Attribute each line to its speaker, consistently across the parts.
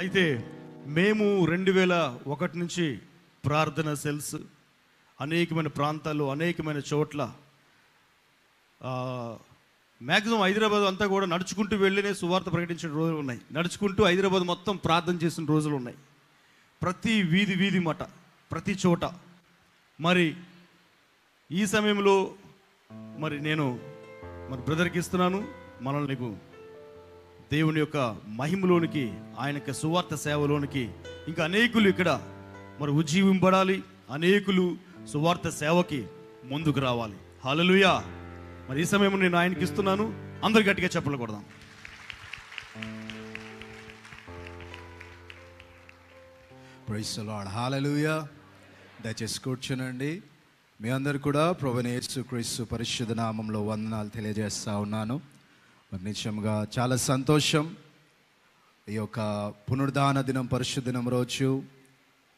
Speaker 1: అయితే మేము 2001 నుంచి ప్రార్థన సెల్స్ అనేకమైన ప్రాంతాల్లో అనేకమైన చోట్ల మ్యాక్సిమం హైదరాబాద్ అంతా కూడా నడుచుకుంటూ వెళ్ళినే సువార్త ప్రకటించిన రోజులు ఉన్నాయి. నడుచుకుంటూ హైదరాబాద్ మొత్తం ప్రార్థన చేసిన రోజులు ఉన్నాయి. ప్రతి వీధి మట ప్రతి చోట. మరి ఈ సమయంలో మరి నేను మరి బ్రదర్కి ఇస్తున్నాను, మనల్ని దేవుని యొక్క మహిమలోనికి, ఆయన యొక్క సువార్త సేవలోనికి ఇంకా అనేకులు ఇక్కడ మరి ఉజ్జీవింపడాలి, అనేకులు సువార్త సేవకి ముందుకు రావాలి. హల్లెలూయా. మరి ఈ సమయం నేను ఆయనకి ఇస్తున్నాను. అందరు గట్టిగా చప్పట్లు కొడదాం.
Speaker 2: Praise the Lord. హల్లెలూయా. దయచేసి కూర్చునండి. మీ అందరు కూడా ప్రభువైన యేసుక్రీస్తు పరిశుద్ధ నామంలో వందనాలు తెలియజేస్తా ఉన్నాను. మరి నిజంగా చాలా సంతోషం. ఈ యొక్క పునరుద్ధాన దినం, పరిశుద్ధ దినం రోజు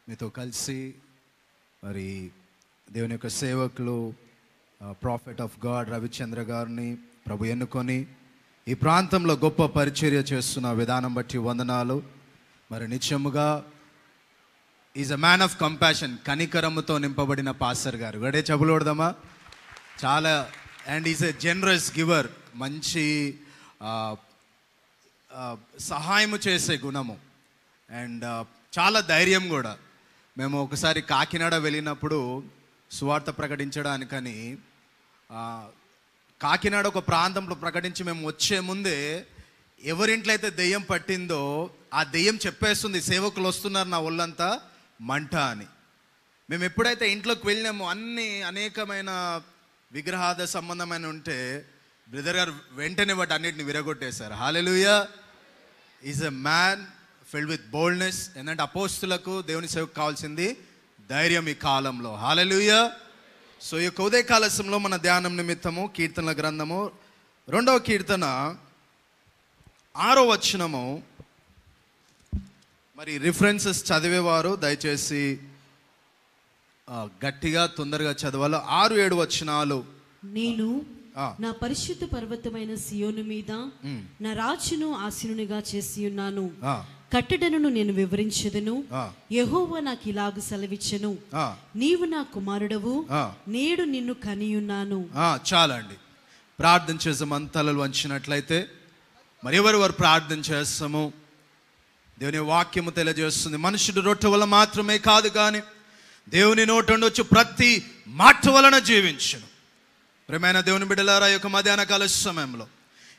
Speaker 2: మీతో కలిసి మరి దేవుని యొక్క సేవకులు ప్రాఫెట్ ఆఫ్ గాడ్ రవిచంద్ర గారిని ప్రభు ఎన్నుకొని ఈ ప్రాంతంలో గొప్ప పరిచర్య చేస్తున్న విధానం బట్టి వందనాలు. మరి నిత్యముగా is a man of compassion, కనికరముతో నింపబడిన పాస్టర్ గారు. గడే చెబులోడదామా? చాలా and is a generous giver, మంచి సహాయము చేసే గుణము అండ్ చాలా ధైర్యం కూడా. మేము ఒకసారి కాకినాడ వెళ్ళినప్పుడు సువార్త ప్రకటించడానికని కాకినాడ ఒక ప్రాంతంలో ప్రకటించి మేము వచ్చే ముందే ఎవరింట్లో అయితే దెయ్యం పట్టిందో ఆ దెయ్యం చెప్పేస్తుంది, సేవకులు వస్తున్నారు నా ఒళ్ళంతా మంట అని. మేము ఎప్పుడైతే ఇంట్లోకి వెళ్ళినామో అనేకమైన విగ్రహాద సంబంధమైన ఉంటే బ్రదర్ గారు వెంటనే వాటి అన్నిటిని విరగొట్టేశారు. హల్లెలూయా. Is a man filled with boldness. ఏంటంటే అపోస్తులకు దేవుని సేవకు కావాల్సింది ధైర్యం ఈ కాలంలో. హల్లెలూయా. సో ఈ యొక్క ఉదయకాల సమయంలో మన ధ్యానం నిమిత్తము కీర్తనల గ్రంథము 2వ కీర్తన 6వ వచనము. మరి రిఫరెన్సెస్ చదివేవారు దయచేసి గట్టిగా తొందరగా చదవాలి. 6-7 వచనాలు.
Speaker 3: నేను నా పరిశుద్ధ పర్వతమైన సియోను మీద నా రాజును ఆసీనునిగా చేసి ఉన్నాను. కట్టడను నేను వివరించెదను. యెహోవా నాకు ఇలాగు సెలవిచ్చెను, నీవు నా కుమారుడవు, నేడు నిన్ను కనియున్నాను.
Speaker 2: చాలండి. ప్రార్థన చేసాము. తలలు వంచినట్లయితే మరి ఎవరెవరు ప్రార్థన చేస్తాము? దేవుని వాక్యము తెలియజేస్తుంది, మనుషుడు రొట్టె వల్ల మాత్రమే కాదు కానీ దేవుని నోటి నుండి వచ్చి ప్రతి మాట వలన జీవించును. ప్రియమైన దేవుని బిడ్డలారా, యొక్క మధ్యాహ్న కాల సమయంలో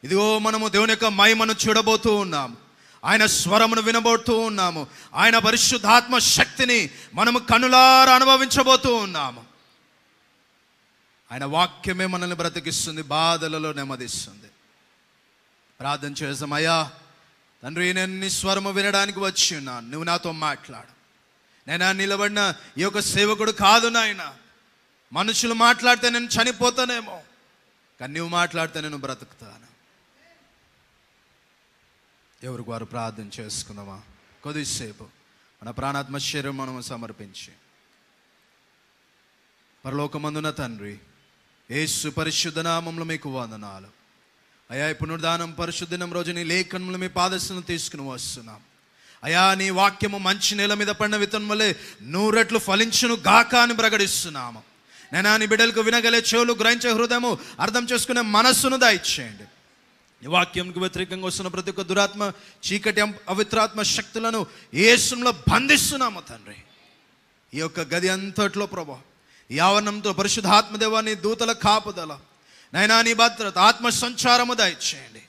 Speaker 2: ఇదిగో మనము దేవుని యొక్క మహిమను చూడబోతూ ఉన్నాము. ఆయన స్వరమును వినబోతూ ఉన్నాము. ఆయన పరిశుద్ధాత్మ శక్తిని మనము కనులారా అనుభవించబోతూ ఉన్నాము. ఆయన వాక్యమే మనల్ని బ్రతికిస్తుంది, బాధలలో నెమ్మదిస్తుంది. ప్రార్థన చేసాం. అయ్యా తండ్రి, నేను నీ స్వరము వినడానికి వచ్చి ఉన్నాను, నువ్వు నాతో మాట్లాడు. నేను నిలబడిన ఈ యొక్క సేవకుడు కాదు నాయన. మనుషులు మాట్లాడితే నేను చనిపోతానేమో, కానీ నువ్వు మాట్లాడితే నేను బ్రతుకుతాను. ఎవరికి వారు ప్రార్థన చేసుకుందామా? కొద్దిసేపు మన ప్రాణాత్మ శరీరం మనము సమర్పించి. పరలోకమందున తండ్రి, యేసు పరిశుద్ధ నామములో మీకు వందనాలు. అయా ఈ పునరుద్ధానం పరిశుద్ధనం రోజు నీ లేఖనములు మీ పాదస్సును తీసుకుని వస్తున్నాం. అయా నీ వాక్యము మంచి నేల మీద పడిన విత్తనం వలె 100 రెట్లు ఫలించును గాక అని ప్రకటిస్తున్నాము. నేను నీ బిడ్డలకు వినగలే చెవులు, గ్రహించే హృదయము, అర్థం చేసుకునే మనస్సును దయచేయండి. ఈ వాక్యంకు వ్యతిరేకంగా వస్తున్న ప్రతి ఒక్క దురాత్మ, చీకటి, అవిత్రాత్మ శక్తులను యేసులో బంధిస్తున్నాము తండ్రి. ఈ యొక్క గది అంతట్లో ప్రభా, ఈ ఆవరణంతో పరిశుద్ధాత్మదేవాన్ని దూతల కాపుదల, నైనా నీ భద్రత, ఆత్మ సంచారము దయచేయండి.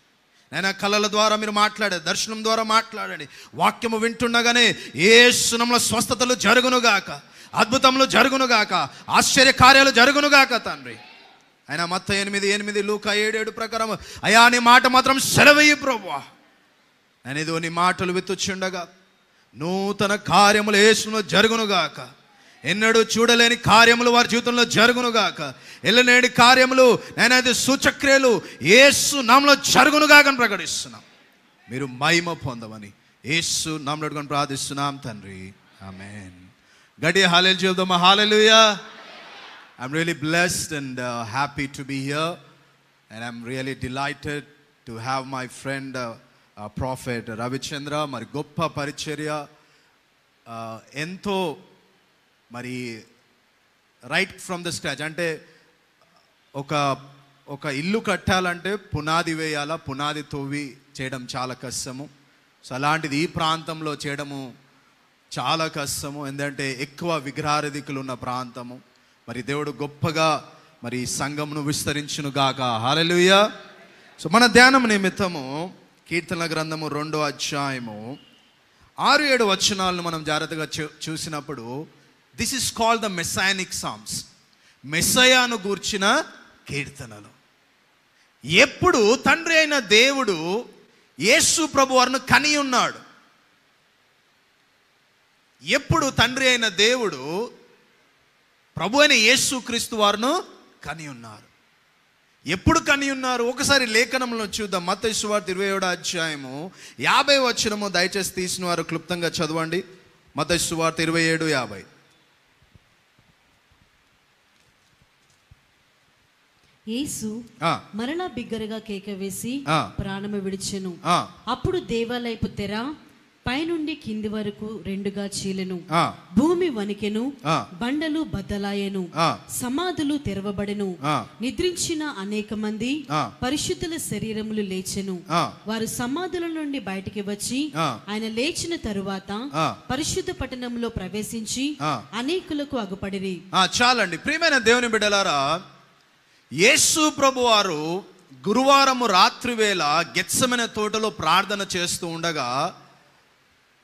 Speaker 2: నైనా కళల ద్వారా మీరు మాట్లాడే, దర్శనం ద్వారా మాట్లాడండి. వాక్యము వింటుండగానే యేసునామములో స్వస్థతలు జరుగునుగాక, అద్భుతములు జరుగునుగాక, ఆశ్చర్య కార్యాలు జరుగునుగాక తండ్రి. ఆయన మత్తయి 8:8, లూకా 7:7 ప్రకారం అయా నీ మాట మాత్రం సెలవయ్యి ప్రభువా. నేను ఇదో నీ మాటలు విత్తుచుండగా నూతన కార్యములు యేసులో జరుగునుగాక, ఎన్నడూ చూడలేని కార్యములు వారి జీవితంలో జరుగునుగాక, ఎల్లనేని కార్యములు నేనైతే సూచక్రియలు యేసు నామములో జరుగునుగాక అని ప్రకటిస్తున్నాం. మీరు మహిమ పొందమని యేసు నామములో ప్రార్థిస్తున్నాం తండ్రి, ఆమేన్. గట్టిగా హల్లెలూయా చెప్దామా? హల్లెలూయా. I'm really blessed and happy to be here, and I'm really delighted to have my friend prophet Ravichandra మరి గొప్ప పరిచర్య, ఎంతో మరి రైట్ ఫ్రమ్ ద స్క్రాచ్. అంటే ఒక ఇల్లు కట్టాలంటే పునాది వేయాలా, పునాది తవ్వి చేయడం చాలా కష్టము. సో అలాంటిది ఈ ప్రాంతంలో చేయడము చాలా కష్టము, ఎందుకంటే ఎక్కువ విగ్రహారాధికులు ఉన్న ప్రాంతము. మరి దేవుడు గొప్పగా మరి సంఘమును విస్తరించును గాక. హల్లెలూయా. సో మన ధ్యానం నిమిత్తము కీర్తనల గ్రంథము 2వ అధ్యాయము 6-7 వచనాలను మనం జాగ్రత్తగా చూసినప్పుడు, this is called the Messianic Psalms, మెస్సయాను గూర్చిన కీర్తనలు. ఎప్పుడు తండ్రి అయిన దేవుడు యేసు ప్రభు వారిని కని ఉన్నాడు, ఎప్పుడు తండ్రి అయిన దేవుడు ప్రభు అయిన యేసు క్రీస్తు వారిను కని ఉన్నారు. ఎప్పుడు కని ఉన్నారు? ఒకసారి లేఖనంలో చూద్దాం. మత్తయి సువార్త 27వ అధ్యాయము 50వ వచనము దయచేసి తీసిన వారు క్లుప్తంగా చదవండి. మత్తయి సువార్త 27:50.
Speaker 3: యేసు మరలా బిగ్గరగా కేక వేసి ప్రాణము విడిచెను. అప్పుడు దేవాలయపు తెర పైనుండి కింది వరకు రెండుగా చీలెను, భూమి వణికెను, బండలు బద్దలాయెను, సమాధులు తెరవబడెను, నిద్రించిన అనేక మంది పరిశుద్ధుల శరీరములు లేచెను. వారు సమాధుల నుండి బయటికి వచ్చి ఆయన లేచిన తరువాత పరిశుద్ధ పట్టణంలో ప్రవేశించి అనేకులకు అగుపడిరి.
Speaker 2: చాలండి ప్రియమైన దేవుని బిడ్డలారా, యేసు ప్రభు వారు గురువారము రాత్రి వేళ గెత్సెమనే తోటలో ప్రార్థన చేస్తూ ఉండగా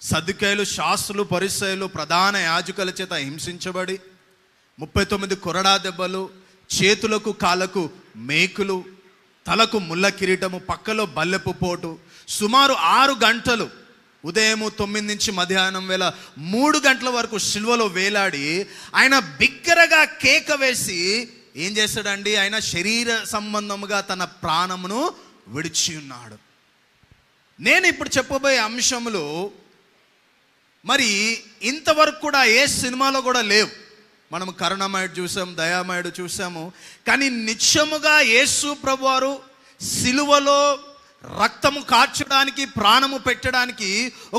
Speaker 2: సద్దుకైలు, శాస్త్రులు, పరిసయ్యులు, ప్రధాన యాజకుల చేత హింసించబడి 39 కొరడా దెబ్బలు, చేతులకు కాళ్ళకు మేకులు, తలకు ముళ్ళ కిరీటము, పక్కలో బల్లెపు పోటు, సుమారు 6 గంటలు, ఉదయం 9 నుంచి మధ్యాహ్నం వేళ 3 గంటల వరకు సిలువలో వేలాడి ఆయన బిగ్గరగా కేక వేసి ఏం చేశాడండి? ఆయన శరీర సంబంధముగా తన ప్రాణమును విడిచి ఉన్నాడు. నేను ఇప్పుడు చెప్పబోయే అంశములు మరి ఇంతవరకు కూడా ఏ సినిమాలో కూడా లేవు. మనం కరుణామయుడు చూసాం, దయామయుడు చూసాము, కానీ నిత్యముగా యేసు ప్రభువారు సిలువలో రక్తము కార్చడానికి, ప్రాణము పెట్టడానికి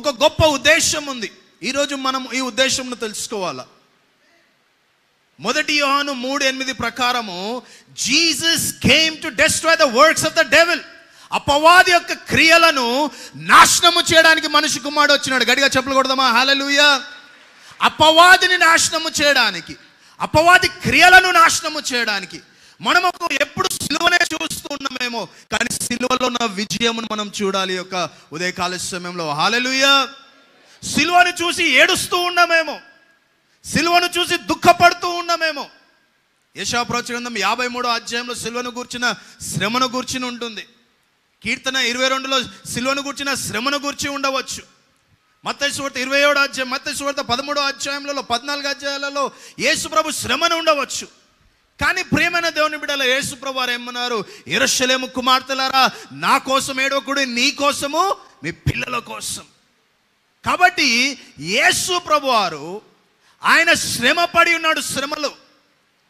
Speaker 2: ఒక గొప్ప ఉద్దేశం ఉంది. ఈరోజు మనం ఈ ఉద్దేశంను తెలుసుకోవాలా. 1 యోహాను 3:8 ప్రకారము Jesus came to destroy the works of the devil. అపవాది యొక్క క్రియలను నాశనము చేయడానికి మనిషి కుమారుడు వచ్చినాడు. గట్టిగా చెప్పులు కొడదామా? హల్లెలూయా. అపవాదిని నాశనము చేయడానికి, అపవాది క్రియలను నాశనము చేయడానికి మనము ఎప్పుడు సిలువనే చూస్తూ ఉన్నామేమో, కానీ సిలువలో ఉన్న విజయమును మనం చూడాలి యొక్క ఉదయకాల సమయంలో. హల్లెలూయా. సిలువను చూసి ఏడుస్తూ ఉన్నామేమో, సిలువను చూసి దుఃఖపడుతూ ఉన్నామేమో. యెషయా ప్రవచన గ్రంథం 53వ అధ్యాయంలో సిలువను గూర్చిన శ్రమను గూర్చి ఉంటుంది. కీర్తన 22లో సిలువను గూర్చిన శ్రమను గూర్చి ఉండవచ్చు. మత్తయి సువార్త 27వ అధ్యాయం, మత్తయి సువార్త 13వ అధ్యాయంలో 14 అధ్యాయాలలో యేసు ప్రభు శ్రమను ఉండవచ్చు. కానీ ప్రియమైన దేవుని బిడ్డల, యేసు ప్రభు వారు ఏమన్నారు? యెరూషలేము కుమార్తెలారా, నా కోసం ఏడవకుడి, నీ కోసము, మీ పిల్లల కోసం. కాబట్టి యేసు ప్రభు వారు ఆయన శ్రమ పడి ఉన్నాడు. శ్రమలు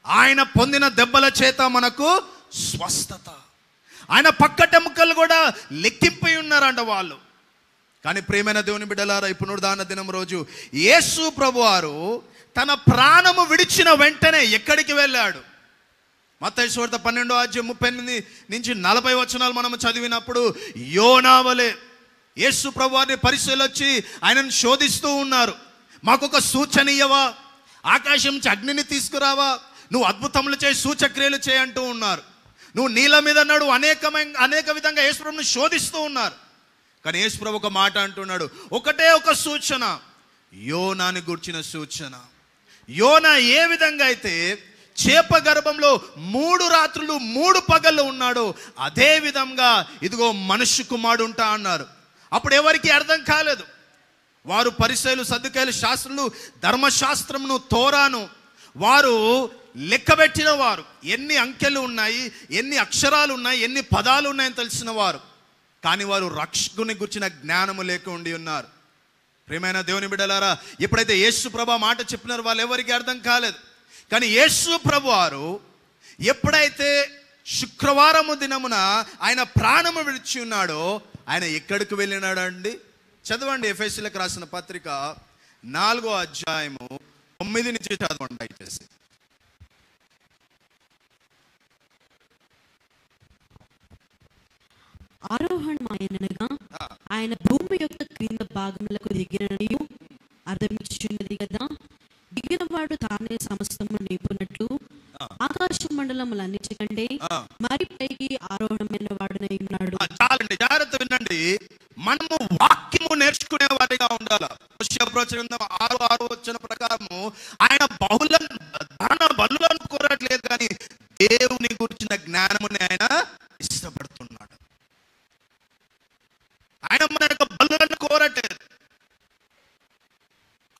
Speaker 2: ఆయన పొందిన దెబ్బల చేత మనకు స్వస్థత. ఆయన పక్కటెముకలు కూడా లెక్కింపై ఉన్నారంట వాళ్ళు. కానీ ప్రియమైన దేవుని బిడ్డలారా, ఈ పునరుద్ధాన దినం రోజు యేసు ప్రభువారు తన ప్రాణము విడిచిన వెంటనే ఎక్కడికి వెళ్ళాడు? మత్తయి సువార్త 12వ అధ్యాయం 38 నుంచి 40 వచనాలు మనం చదివినప్పుడు యోనా వలె యేసు ప్రభువారిని పరిశీలి వచ్చి ఆయనను శోధిస్తూ ఉన్నారు. మాకొక సూచన ఇయ్యవా, ఆకాశం నుంచి అగ్నిని తీసుకురావా, నువ్వు అద్భుతములు చేయి, సూచక్రియలు చేయి అంటూ ఉన్నారు. నువ్వు నీళ్ళ మీద అన్నాడు, అనేక విధంగా యేసు ప్రభువుని శోధిస్తూ ఉన్నారు. కానీ యేసు ప్రభు ఒక మాట అంటున్నాడు, ఒకటే ఒక సూచన, యోనాని గుర్చిన సూచన. యోనా ఏ విధంగా అయితే చేప గర్భంలో 3 రాత్రులు 3 పగళ్ళు ఉన్నాడో, అదే విధంగా ఇదిగో మనుష్య కుమారుడు ఉంటా అన్నారు. అప్పుడు ఎవరికి అర్థం కాలేదు. వారు పరిసయ్యులు, సద్దుకైలు, శాస్త్రులు ధర్మశాస్త్రమును, తోరాను వారు లెక్కబెట్టిన వారు. ఎన్ని అంకెలు ఉన్నాయి, ఎన్ని అక్షరాలు ఉన్నాయి, ఎన్ని పదాలు ఉన్నాయని తెలిసిన వారు. కానీ వారు రక్షకుని గురించిన జ్ఞానము లేక ఉండి ఉన్నారు. ప్రియమైన దేవుని బిడ్డలారా, ఎప్పుడైతే యేసు ప్రభు మాట చెప్పినారో వాళ్ళు ఎవరికి అర్థం కాలేదు. కానీ యేసు ప్రభు వారు ఎప్పుడైతే శుక్రవారము దినమున ఆయన ప్రాణము విడిచి ఉన్నాడో, ఆయన ఎక్కడికి వెళ్ళినాడు అండి? చదవండి, ఎఫెసీయులకు రాసిన పత్రిక 4వ అధ్యాయము 9 నుంచి చదవండి దయచేసి.
Speaker 3: ఆరోహణమాయనగా ఆయన భూమి యొక్క క్రింద భాగములకు దిగిననియు అర్థమిచ్చుచున్నది కదా. దిగినవాడు తానే సమస్తము నింపునట్లు ఆకాశ మండలములన్నిటికంటే మరి పైకి ఆరోహణమైన వాడునై ఉన్నాడు.
Speaker 2: చాలండి, జాగ్రత్త వినండి. మనము వాక్యము నేర్చుకునే వారిగా ఉండాలి. ప్రవచనం 6:6 వచ్చిన ప్రకారము ఆయన బలులను కోరట్లేదు, కానీ దేవుని గురించిన జ్ఞానముని ఆయన ఇష్టపడుతున్నాడు. ఆయన మన యొక్క బలులను కోరట్లేదు,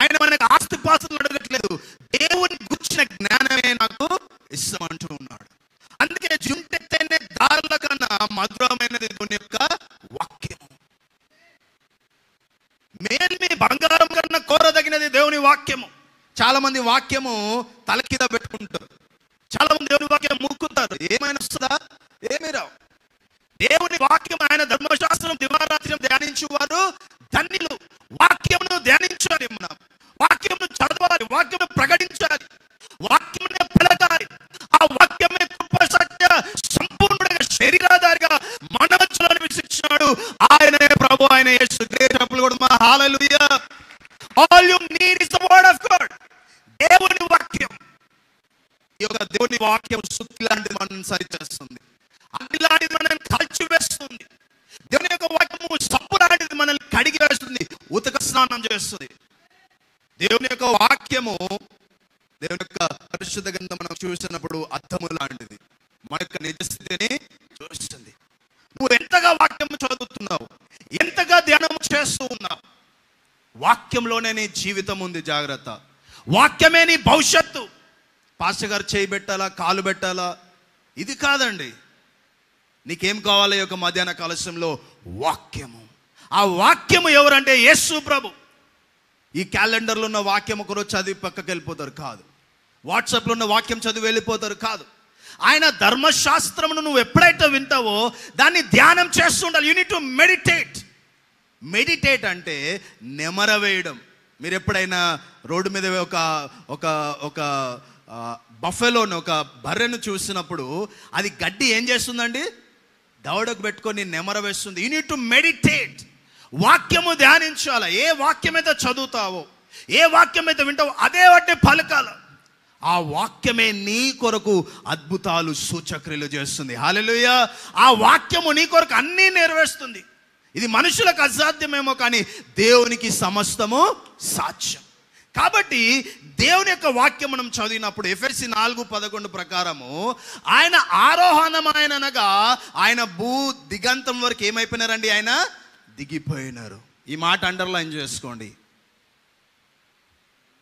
Speaker 2: ఆయన మనకు ఆస్తిపాస్తులు అడగట్లేదు. దేవుని గురించిన జ్ఞానమే నాకు ఇష్టం అంటూ ఉన్నాడు. అందుకే జుంటెత్తేనే దారుల కన్నా మధురమైనది దేవుని యొక్క వాక్యము. మేల్మి బంగారం కన్నా కోరదగినది దేవుని వాక్యము. చాలా మంది వాక్యము తల కింద పెట్టుకుంటారు, చాలా మంది దేవుని వాక్యం మూక్కుతారు. ఏమైనా వస్తుందా? ఏమీ రావు. దేవుని వాక్యం, ఆయన ధర్మశాస్త్రం దివారాత్రి ధ్యానించేవారు ధన్యులు. వాక్యమును ధ్యానించాలి, మనం వాక్యమును చదవాలి, వాక్యము ప్రకటించాలి, వాక్యమునే పలకాలి. ఆ వాక్యమే కృప సత్య సంపూర్ణుడిగా శరీరాధారిగా మన మధ్యలో నివసించాడు. ఆయనే ప్రభు, ఆయన యేసు. హల్లెలూయా. All you need is the word of God. దేవుని వాక్యం. ఈ యొక్క దేవుని వాక్యం సుత్తి లాంటిది మనల్ని సరిచేస్తుంది, అగ్ని లాంటిది మనల్ని కాల్చివేస్తుంది. దేవుని యొక్క వాక్యము సబ్బు లాంటిది మనల్ని కడిగి వేస్తుంది, ఉతక స్నానం చేస్తుంది. దేవుని యొక్క వాక్యము, దేవుని యొక్క పరిశుద్ధ గ్రంథం మనం చూసినప్పుడు అద్దము లాంటిది, మన యొక్క నిజస్థితిని చూస్తుంది. నువ్వు ఎంతగా వాక్యము చదువుతున్నావు, ఎంతగా ధ్యానం చేస్తూ ఉన్నావు, వాక్యంలోనే నీ జీవితం ఉంది. జాగ్రత్త. వాక్యమే నీ భవిష్యత్తు. పాస్టర్ గారు చేయి పెట్టాలా, కాలు పెట్టాలా, ఇది కాదండి. నీకేం కావాలి ఈ యొక్క మధ్యాహ్న కాలశంలో? వాక్యము. ఆ వాక్యము ఎవరంటే యేసు ప్రభు. ఈ క్యాలెండర్లో ఉన్న వాక్యం ఒకరోజు చదివి పక్కకి వెళ్ళిపోతారు కాదు, వాట్సాప్లో ఉన్న వాక్యం చదివి వెళ్ళిపోతారు కాదు. ఆయన ధర్మశాస్త్రమును నువ్వు ఎప్పుడైతే వింటావో దాన్ని ధ్యానం చేస్తూ ఉండాలి. You need to meditate. Meditate అంటే నెమరవేయడం. మీరు ఎప్పుడైనా రోడ్డు మీద ఒక ఒక ఒక బఫెలోని, ఒక బర్రెను చూసినప్పుడు అది గడ్డి ఏం చేస్తుందండి? దవడకు పెట్టుకొని నెమర వేస్తుంది. You need to meditate. వాక్యము ధ్యానించాలి. ఏ వాక్యమైతే చదువుతావో, ఏ వాక్యమైతే వింటావో అదే వాటిని పలకాల. ఆ వాక్యమే నీ కొరకు అద్భుతాలు సూచక్రియలు చేస్తుంది. హల్లెలూయా. ఆ వాక్యము నీ కొరకు అన్నీ నెరవేరుస్తుంది. ఇది మనుషులకు అసాధ్యమేమో, కానీ దేవునికి సమస్తము సాధ్యం. కాబట్టి దేవుని యొక్క వాక్యం మనం చదివినప్పుడు ఎఫెసీ 4:11 ప్రకారము ఆయన ఆరోహణమాయనగా ఆయన భూ దిగంతం వరకు ఏమైపోయినారండి? ఆయన దిగిపోయినారు. ఈ మాట అండర్లైన్ చేసుకోండి.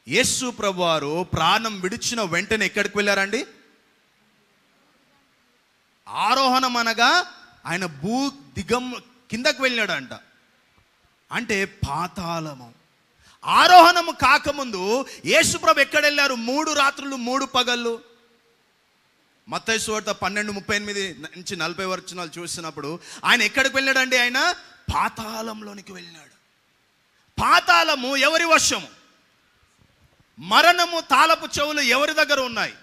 Speaker 2: యేసు ప్రభువారు ప్రాణం విడిచిన వెంటనే ఎక్కడికి వెళ్ళారండి? ఆరోహణం అనగా ఆయన భూ దిగం కిందకు వెళ్ళాడంట, అంటే పాతాళము. ఆరోహణము కాకముందు యేసు ప్రభు ఎక్కడ వెళ్ళారు? 3 రాత్రులు 3 పగళ్ళు. మత్తయి సువార్త 12:38 నుంచి 40 వచనాలు చూసినప్పుడు ఆయన ఎక్కడికి వెళ్ళాడండి? ఆయన పాతాళంలోనికి వెళ్ళాడు. పాతాళము ఎవరి వశము? మరణము తాళపు చెవులు ఎవరి దగ్గర ఉన్నాయి?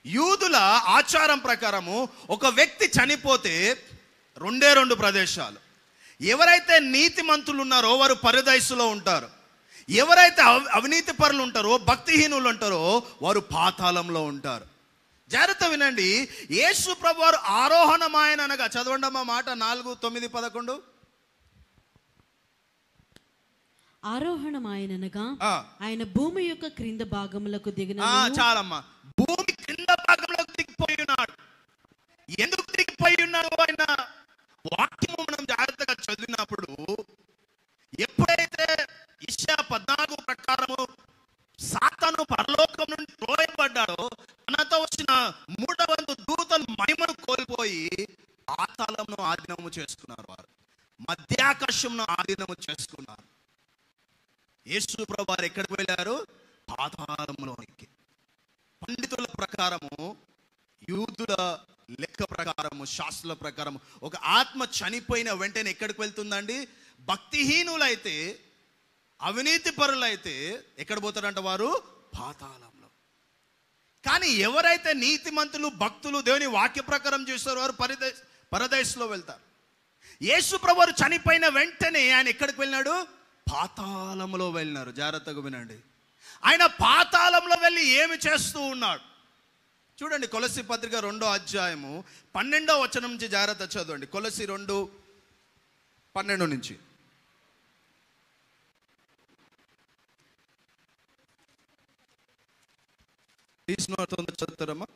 Speaker 2: యూదుల ఆచారం ప్రకారము ఒక వ్యక్తి చనిపోతే 2 ప్రదేశాలు. ఎవరైతే నీతిమంతులు ఉన్నారో వారు పరదైసులో ఉంటారు, ఎవరైతే అవినీతి పరులు ఉంటారో, భక్తిహీనులు ఉంటారో వారు పాతాళంలో ఉంటారు. జాగ్రత్త వినండి. యేసు ప్రభు వారు ఆరోహణమాయన అనగా, చదవండి అమ్మా మాట 4:9-11.
Speaker 3: ఆరోహణమాయనగా ఆయన భూమి యొక్క క్రింద భాగములకు దిగిన.
Speaker 2: చాలమ్మా. భూమి క్రింద భాగంలోకి దిగిపోయి ఉన్నాడు. ఎందుకు దిగిపోయి ఉన్నాడు? ఆయన వాక్యము మనం జాగ్రత్తగా చదివినప్పుడు, ఎప్పుడైతే యెషయా 14 ప్రకారము సాతాను పరలోకం నుండి త్రోయబడ్డాడో, తనతో వచ్చిన 300 దూతలు మహిమను కోల్పోయి పాతాళంను ఆధీనము చేసుకున్నారు. వారు మధ్యాకాశంను ఆధీనము చేసుకున్నారు. యేసు ప్రభు వారు ఎక్కడికి వెళ్ళారు? పాతాళంలోనికి. పండితుల ప్రకారము, యూదుల లెక్క ప్రకారము, శాస్త్రాల ప్రకారం ఒక ఆత్మ చనిపోయిన వెంటనే ఎక్కడికి వెళ్తుందండి? భక్తిహీనులైతే, అవినీతి పరులైతే ఎక్కడ పోతారంట? వారు పాతాళంలో. కానీ ఎవరైతే నీతిమంతులు, భక్తులు, దేవుని వాక్య ప్రకారం చేస్తారో వారు పరదేశంలో వెళ్తారు. యేసు ప్రభువు చనిపోయిన వెంటనే ఆయన ఎక్కడికి వెళ్ళినాడు? పాతాళంలో వెళ్ళినారు. జాగ్రత్తగా వినండి. ఆయన పాతాళంలో వెళ్ళి ఏమి చేస్తూ ఉన్నాడు చూడండి. కొలస్సీ పత్రిక 2వ అధ్యాయము 12వ వచనం నుంచి జాగ్రత్త చదవండి. కొలస్సీ 2:12 నుంచి. చదువుతారమ్మా.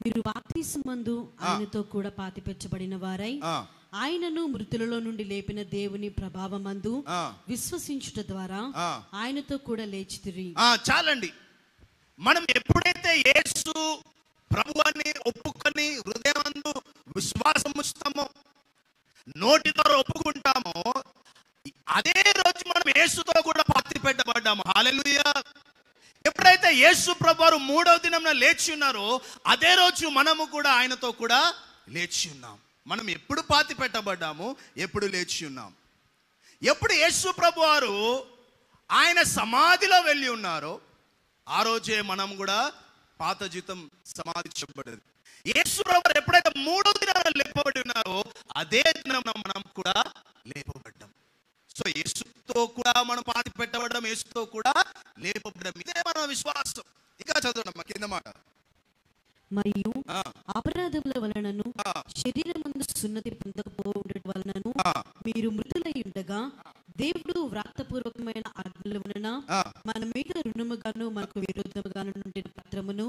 Speaker 3: మీరు బాప్తిస్మమందు ఆయనతో కూడా పాతిపెట్టబడిన వారై ఆయనను మృతులలో నుండి లేపిన దేవుని ప్రభావమందు విశ్వసించుట ద్వారా ఆయనతో కూడా లేచితిరి.
Speaker 2: చాలండి. మనం ఎప్పుడైతే యేసు ప్రభువుని ఒప్పుకొని హృదయమందు విశ్వాసం ఉంచుతామో, నోటి ద్వారా ఒప్పుకుంటామో, అదే రోజు మనం యేసుతో కూడా పాతి పెట్టబడ్డాము. హల్లెలూయా. ఎప్పుడైతే యేసు ప్రభువారు 3వ దినంన లేచి ఉన్నారో అదే రోజు మనము కూడా ఆయనతో కూడా లేచి ఉన్నాం. మనం ఎప్పుడు పాతి పెట్టబడ్డాము, ఎప్పుడు లేచి ఉన్నాం. ఎప్పుడు యేసు ప్రభువారు ఆయన సమాధిలో వెళ్ళి ఉన్నారో ఆ రోజే మనం కూడా పాత జీతం సమాధి చేయబడేది. యేసు ప్రభువారు ఎప్పుడైతే 3వ దినాన లేపబడి ఉన్నారో అదే దినం మనం కూడా లేపబడ్డాం. సో యేసుతో కూడా మనం పాతి పెట్టబడ్డం, యేసుతో కూడా లేపబడ్డం. ఇదే మన విశ్వాసం. ఇంకా చదవడం కింద మాట.
Speaker 3: మరియు అపరాధముల వలనను శరీరమందు సున్నతి పొందకపోవడం వలనను మీరు మృతులై ఉండగా దేవుడు వ్రాతపూర్వకమైన ఆజ్ఞల వలన మన మీద రుణముగాను మనకు విరోధముగాను ఉండిన పత్రమును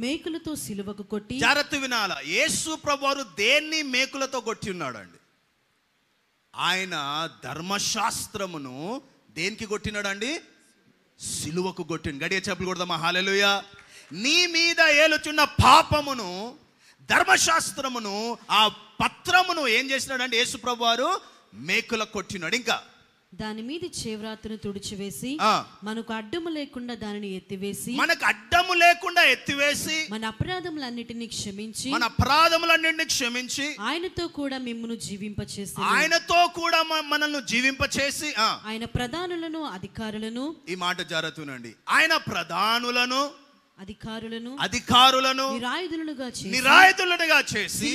Speaker 3: మేకులతో సిలువకు కొట్టి.
Speaker 2: జాగ్రత్త వినాల. యేసు ప్రభువారు దేన్ని మేకులతో కొట్టి ఉన్నాడు అండి? ఆయన ధర్మశాస్త్రమును దేనికి కొట్టినాడండి? సిలువకు కొట్టిండు. గడియ చెప్పులు కొడదామా? హల్లెలూయా. నీ మీద ఏలుచున్న పాపమును, ధర్మశాస్త్రమును, ఆ పత్రమును ఏం చేసినాడంటే యేసు ప్రభువారు మేకులకు కొట్టినాడు. ఇంకా
Speaker 3: దాని మీద చేవ్రాతను తుడిచివేసి మనకు అడ్డము లేకుండా దానిని ఎత్తివేసి,
Speaker 2: మనకు అడ్డము లేకుండా ఎత్తివేసి
Speaker 3: మన అపరాధములన్నిటిని క్షమించి,
Speaker 2: మన అపరాధములన్నిటిని క్షమించి
Speaker 3: ఆయనతో కూడా మిమ్మును జీవింపచేసి,
Speaker 2: ఆయనతో కూడా మనల్ని జీవింపచేసి,
Speaker 3: ఆయన ప్రధానులను అధికారులను,
Speaker 2: ఈ మాట జాగ్రత్తనండి, ఆయన ప్రధానులను
Speaker 3: అధికారులను నిరాయుధులుగా చేసి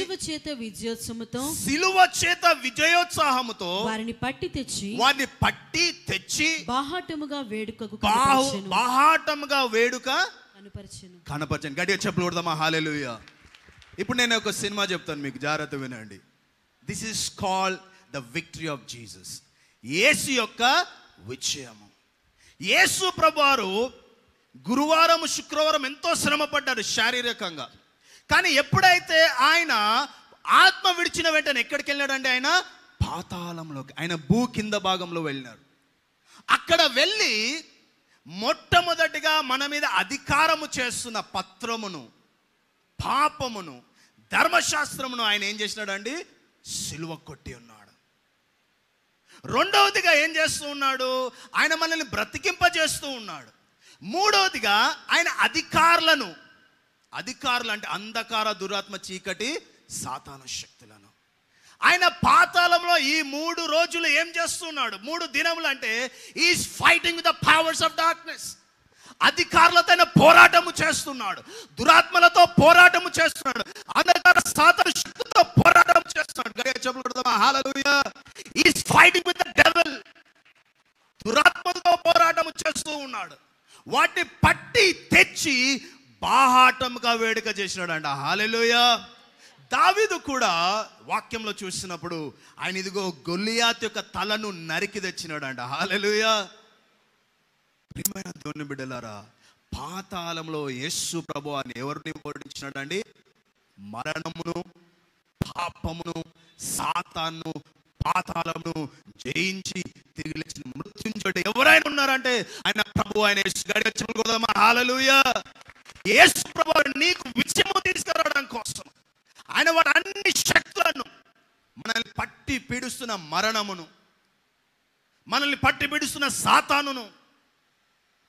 Speaker 3: సిలువ చేత విజయోత్సాహముతో వారిని పట్టి తెచ్చి బాహాటముగా వేడుక
Speaker 2: కనపరచను. గట్టిగా చెప్పులు కొడదామా? హల్లెలూయా. ఇప్పుడు నేను ఒక సినిమా చెప్తాను మీకు, జాగ్రత్త వినండి. This is called the victory of Jesus. యేసు యొక్క విజయము. యేసు ప్రభువారు గురువారం, శుక్రవారం ఎంతో శ్రమ పడ్డారు శారీరకంగా. కానీ ఎప్పుడైతే ఆయన ఆత్మ విడిచిన వెంటనే ఎక్కడికి వెళ్ళాడంటే ఆయన పాతాళంలోకి, ఆయన భూ కింద భాగంలో వెళ్ళినాడు. అక్కడ వెళ్ళి మొట్టమొదటిగా మన మీద అధికారము చేస్తున్న పత్రమును, పాపమును, ధర్మశాస్త్రమును ఆయన ఏం చేసినాడండి? సిలువ కొట్టి ఉన్నాడు. రెండవదిగా ఏం చేస్తూ ఉన్నాడు? ఆయన మనల్ని బ్రతికింపజేస్తూ ఉన్నాడు. మూడవదిగా ఆయన అధికారులు అంటే అంధకార, దురాత్మ, చీకటి, సాతాను శక్తులను ఆయన పాతాళంలో ఈ 3 రోజులు ఏం చేస్తున్నాడు? 3 దినములు అంటే is fighting with the powers of darkness. అధికారులతో ఆయన పోరాటము చేస్తున్నాడు, దురాత్మలతో పోరాటము చేస్తున్నాడు, అంధకార సాతాను శక్తులతో పోరాటం చేస్తున్నాడు. గట్టిగా చెప్పులు కొడదామా? హల్లెలూయా. Is fighting with the devil. దురాత్మలతో పోరాటము చేస్తూ ఉన్నాడు. వాటిని పట్టి తెచ్చి బాహాటముగా వేడుక చేసినాడు అంట. హల్లెలూయా. దావీదు కూడా వాక్యంలో చూసినప్పుడు ఆయన ఇదిగో గొల్లియాతు యొక్క తలను నరికి తెచ్చినాడు అంట. హల్లెలూయా. ప్రియమైన దేవుని బిడ్డలారా, పాతాళంలో యేసు ప్రభువు అని ఎవరిని ఓడించినాడండి? మరణమును, పాపమును, సాతాను, పాతాళమును జయించి తిరిగి లేచిన మృత్యుంజయుడు ఎవరైనా ఉన్నారంటే ఆయన ప్రభు, ఆయన యేసు. గట్టిగా చెప్పులు కొడదామా? హల్లెలూయా. యేసు ప్రభువు నీకు విజయము తీసుకురావడం కోసం ఆయన వాటి అన్ని శక్తులను, మనల్ని పట్టి పీడిస్తున్న మరణమును, మనల్ని పట్టి పీడిస్తున్న సాతానును,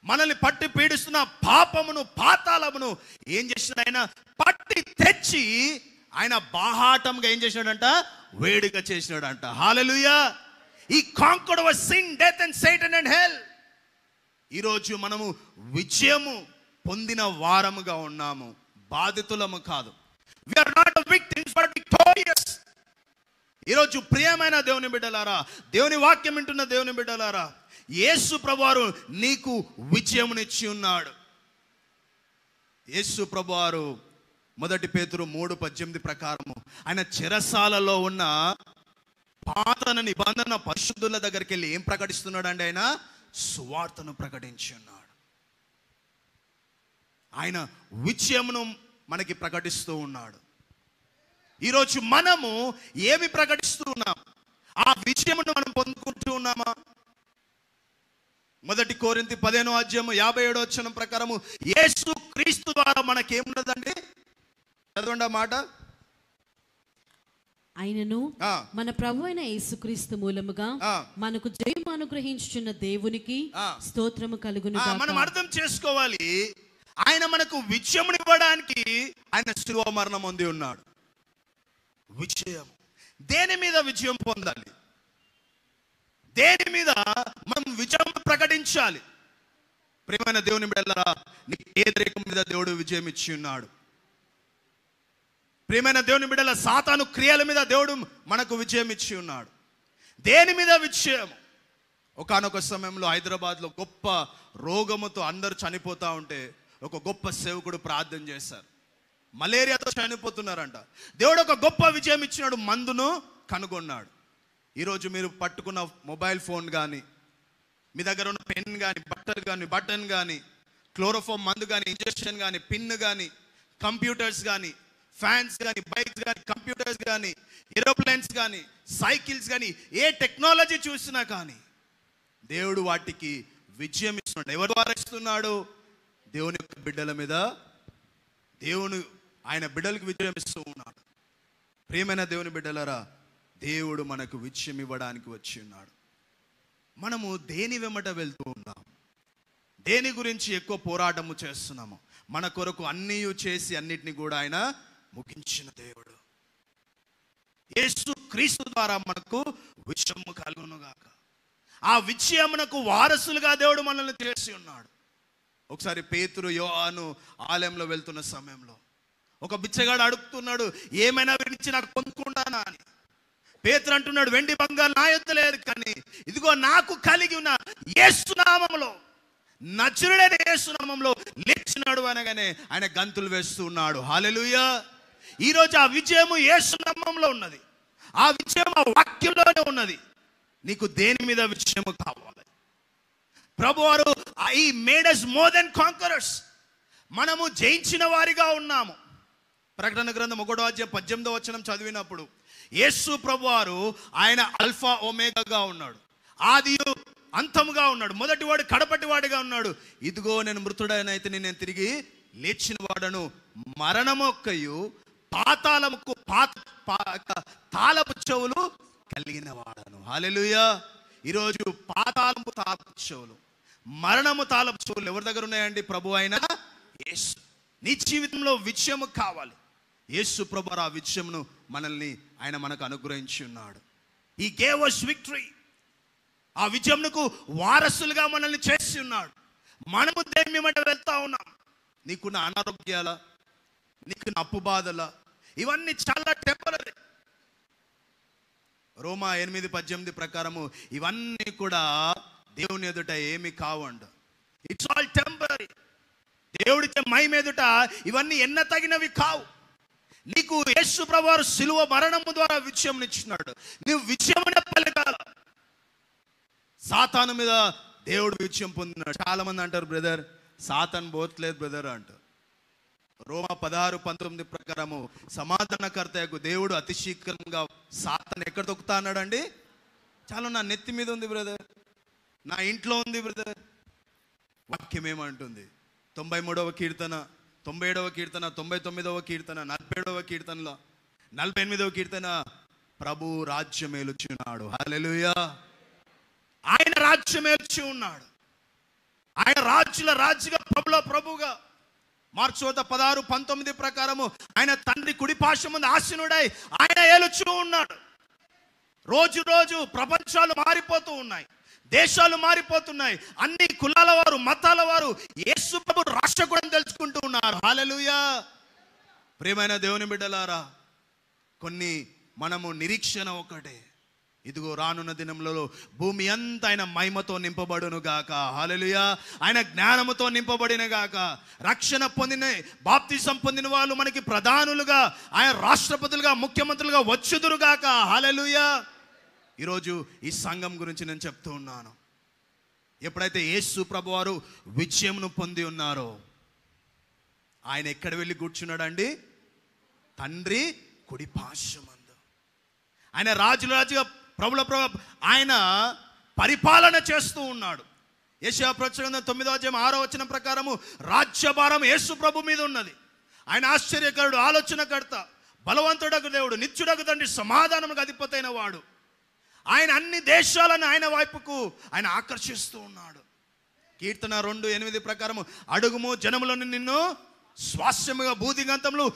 Speaker 2: మనల్ని పట్టి పీడిస్తున్న పాపమును, పాతాళమును ఏం చేసినాడు ఆయన? పట్టి తెచ్చి ఆయన బాహాటంగా ఏం చేసినాడంట? వేడుక చేసినాడంట. హల్లెలూయా. He conquered our sin, death and Satan and hell. ఈరోజు మనము విజయము పొందిన వారముగా ఉన్నాము, బాధితులము కాదు. We are not victims but victorious. ఈరోజు ప్రియమైన దేవుని బిడ్డలారా, దేవుని వాక్యం వింటున్న దేవుని బిడ్డలారా, యేసు ప్రభువారు నీకు విజయమునిచ్చి ఉన్నాడు. యేసు ప్రభువారు 1 పేతురు 3:18 ప్రకారము ఆయన చెరసాలలో ఉన్న పాత నిబంధన పరిశుద్ధుల దగ్గరికి వెళ్ళి ఏం ప్రకటిస్తున్నాడు అండి? ఆయన సువార్తను ప్రకటించి ఉన్నాడు. ఆయన విజయమును మనకి ప్రకటిస్తూ ఉన్నాడు. ఈరోజు మనము ఏమి ప్రకటిస్తూ ఉన్నాం? ఆ విజయమును మనం పొందుకుంటూ ఉన్నామా? 1 కొరింథీ 15:57 ప్రకారము యేసు క్రీస్తు ద్వారా మనకేమున్నదండి? చదవండి ఆ మాట.
Speaker 3: ఆయనను మన ప్రభు అయిన యేసుక్రీస్తు మూలముగా మనకు జయము అనుగ్రహించుచున్న దేవునికి స్తోత్రము కలుగును గాక.
Speaker 2: మనం అర్థం చేసుకోవాలి, ఆయన మనకు విజయమునివ్వడానికి ఆయన శిలువ మరణం పొంది ఉన్నాడు. విజయం దేని మీద విజయం పొందాలి? దేని మీద మనం విజయం ప్రకటించాలి? ప్రియమైన దేవుని బిడ్డలారా, నీ పేదరికం మీద దేవుడు విజయం ఇచ్చి ఉన్నాడు. ప్రియమైన దేవుని బిడ్డల, సాతాను క్రియల మీద దేవుడు మనకు విజయం ఇచ్చి ఉన్నాడు. దేని మీద విజయం? ఒకానొక సమయంలో హైదరాబాద్లో గొప్ప రోగముతో అందరూ చనిపోతూ ఉంటే ఒక గొప్ప సేవకుడు ప్రార్థన చేశారు. మలేరియాతో చనిపోతున్నారంట. దేవుడు ఒక గొప్ప విజయం ఇచ్చినాడు, మందును కనుగొన్నాడు. ఈరోజు మీరు పట్టుకున్న మొబైల్ ఫోన్ కానీ, మీ దగ్గర ఉన్న పెన్ కానీ, బటన్ కానీ, క్లోరోఫామ్ మందు కానీ, ఇంజెక్షన్ కానీ, పిన్ కానీ, కంప్యూటర్స్ కానీ, ఫ్యాన్స్ కానీ, బైక్స్ కానీ, కంప్యూటర్స్ కానీ, ఏరోప్లేన్స్ కానీ, సైకిల్స్ కానీ, ఏ టెక్నాలజీ చూసినా కానీ దేవుడు వాటికి విజయం ఇస్తున్నాడు. ఎవరి ద్వారా ఇస్తున్నాడు? దేవుని యొక్క బిడ్డల మీద దేవుని ఆయన బిడ్డలకు విజయం ఇస్తూ ఉన్నాడు. ప్రియమైన దేవుని బిడ్డలారా, దేవుడు మనకు విజయం ఇవ్వడానికి వచ్చి ఉన్నాడు. మనము దేని వెంబట వెళ్తూ ఉన్నాము? దేని గురించి ఎక్కువ పోరాటము చేస్తున్నాము? మన కొరకు అన్నీ చేసి అన్నిటిని కూడా ఆయన ముగించిన దేవుడు. యేసు క్రీస్తు ద్వారా మనకు విజయము కలుగును గాక. ఆ విజయమునకు వారసులుగా దేవుడు మనల్ని చేసి ఉన్నాడు. ఒకసారి పేతురు యోహాను ఆలయంలో వెళ్తున్న సమయంలో ఒక బిచ్చగాడు అడుగుతున్నాడు, ఏమైనా విడిచి నాకు పొందుకుంటానా అని. పేతురు అంటున్నాడు, వెండి బంగారు నా యొద్ద లేదు, కానీ ఇదిగో నాకు కలిగి ఉన్న యేసు నామములో, నజరుడైన యేసు నామములో లేచినాడు అనగానే ఆయన గంతులు వేస్తూ ఉన్నాడు. హల్లెలూయా. ఈరోజు ఆ విజయము యేసు నామములో ఉన్నది. ఆ విజయం ఆ వాక్యంలోనే ఉన్నది. నీకు దేని మీద విజయము కావాలి? ప్రభువారు ఈ made us more than conquerors. మనము జయించిన వారిగా ఉన్నాము. ప్రకటన గ్రంథం 1:18 చదివినప్పుడు యేసు ప్రభువారు ఆయన అల్ఫా ఒమేగాగా ఉన్నాడు, ఆదియు అంతముగా ఉన్నాడు, మొదటివాడు కడపటివాడిగా ఉన్నాడు. ఇదిగో నేను మృతుడైనైతే నేను తిరిగి లేచిన వాడను, మరణమొక్కయు పాతాళముకు తాళపు చెవులు కలిగిన వాడను. హల్లెలూయా. ఈరోజు పాతాళము తాళపు చెవులు, మరణము తాళపు చెవులు ఎవరి దగ్గర ఉన్నాయండి? ప్రభు అయిన యేసు. నీ జీవితంలో విజయము కావాలి. యేసు ప్రభు ఆ విజయమును మనల్ని ఆయన మనకు అనుగ్రహించి ఉన్నాడు. He gave us victory. ఆ విజయమునకు వారసులుగా మనల్ని చేసి ఉన్నాడు. మనము దేని మీద వెళ్తా ఉన్నాం? నీకున్న అనారోగ్యాల, నీకున్న అప్పు బాధల, ఇవన్నీ చాలా టెంపరరీ. రోమా 8:18 ప్రకారము ఇవన్నీ కూడా దేవుని ఎదుట ఏమి కావంట. It's all temporary. దేవుడిచ్చే మహిమ ఎదుట ఇవన్నీ ఎన్న తగినవి కావు. నీకు యేసు ప్రభువారు శిలువ మరణము ద్వారా విజయం ఇచ్చినాడు. నువ్వు విజయమునే పలకాల. సాతాను మీద దేవుడు విజయం పొందినాడు. చాలా మంది అంటారు, బ్రదర్ సాతాను పోట్లేదు బ్రదర్ అంటారు. రోమా 16:19 ప్రకారము సమాధానకర్తకు దేవుడు అతి శీఘ్రంగా సాతాను ఎక్కడ తొక్కుతా అన్నాడండి? చాలా నా నెత్తి మీద ఉంది బ్రదర్, నా ఇంట్లో ఉంది బ్రదర్. వాక్యం ఏమంటుంది? 93వ కీర్తన, 97వ కీర్తన, 99వ కీర్తన, 47వ కీర్తనలో 48వ కీర్తన, ప్రభు రాజ్యం ఏలుచున్నాడు. హల్లెలూయా. ఆయన రాజ్యం ఏలుచు ఉన్నాడు. ఆయన రాజుల రాజుగా, ప్రభుల ప్రభుగా. మార్కు 16:19 ప్రకారము ఆయన తండ్రి కుడిపార్శ్వం ముందు ఆసీనుడై ఆయన ఏలుచూ ఉన్నాడు. రోజు రోజు ప్రపంచాలు మారిపోతూ ఉన్నాయి, దేశాలు మారిపోతున్నాయి. అన్ని కులాల వారు, మతాల వారు యేసు ప్రభు రక్షకుడని తెలుసుకుంటూ ఉన్నారు. హల్లెలూయా. ప్రియమైన దేవుని బిడ్డలారా, కొన్ని మనము నిరీక్షణ ఒకటే, ఇదిగో రానున్న దినంలో భూమి అంతా ఆయన మహిమతో నింపబడును గాక. హల్లెలూయా. ఆయన జ్ఞానముతో నింపబడిన గాక. రక్షణ పొందిన, బాప్తిసం పొందిన వాళ్ళు మనకి ప్రధానులుగా, ఆయన రాష్ట్రపతులుగా, ముఖ్యమంత్రులుగా వచ్చుదురు గాక. హల్లెలూయా. ఈరోజు ఈ సంఘం గురించి నేను చెప్తూ ఉన్నాను. ఎప్పుడైతే యేసు ప్రభు వారు విజయమును పొంది ఉన్నారో, ఆయన ఎక్కడ వెళ్ళి కూర్చున్నాడండి? తండ్రి కుడి పార్శ్వమందు. ఆయన రాజుగా, ప్రభుల ప్రభు ఆయన పరిపాలన చేస్తూ ఉన్నాడు. యెషయా ప్రవచనం 9:6 ప్రకారము రాజ్యభారం యేసు ప్రభు మీద ఉన్నది. ఆయన ఆశ్చర్యకరుడు, ఆలోచనకర్త, బలవంతుడకు దేవుడు, నిత్యుడకు తండ్రి, సమాధానముకు అధిపతైన వాడు. ఆయన అన్ని దేశాలను ఆయన వైపుకు ఆయన ఆకర్షిస్తూ ఉన్నాడు. కీర్తన 2:8 ప్రకారము అడుగుము జనములను నిన్ను స్వాస్యముగా భూదిగంతములు.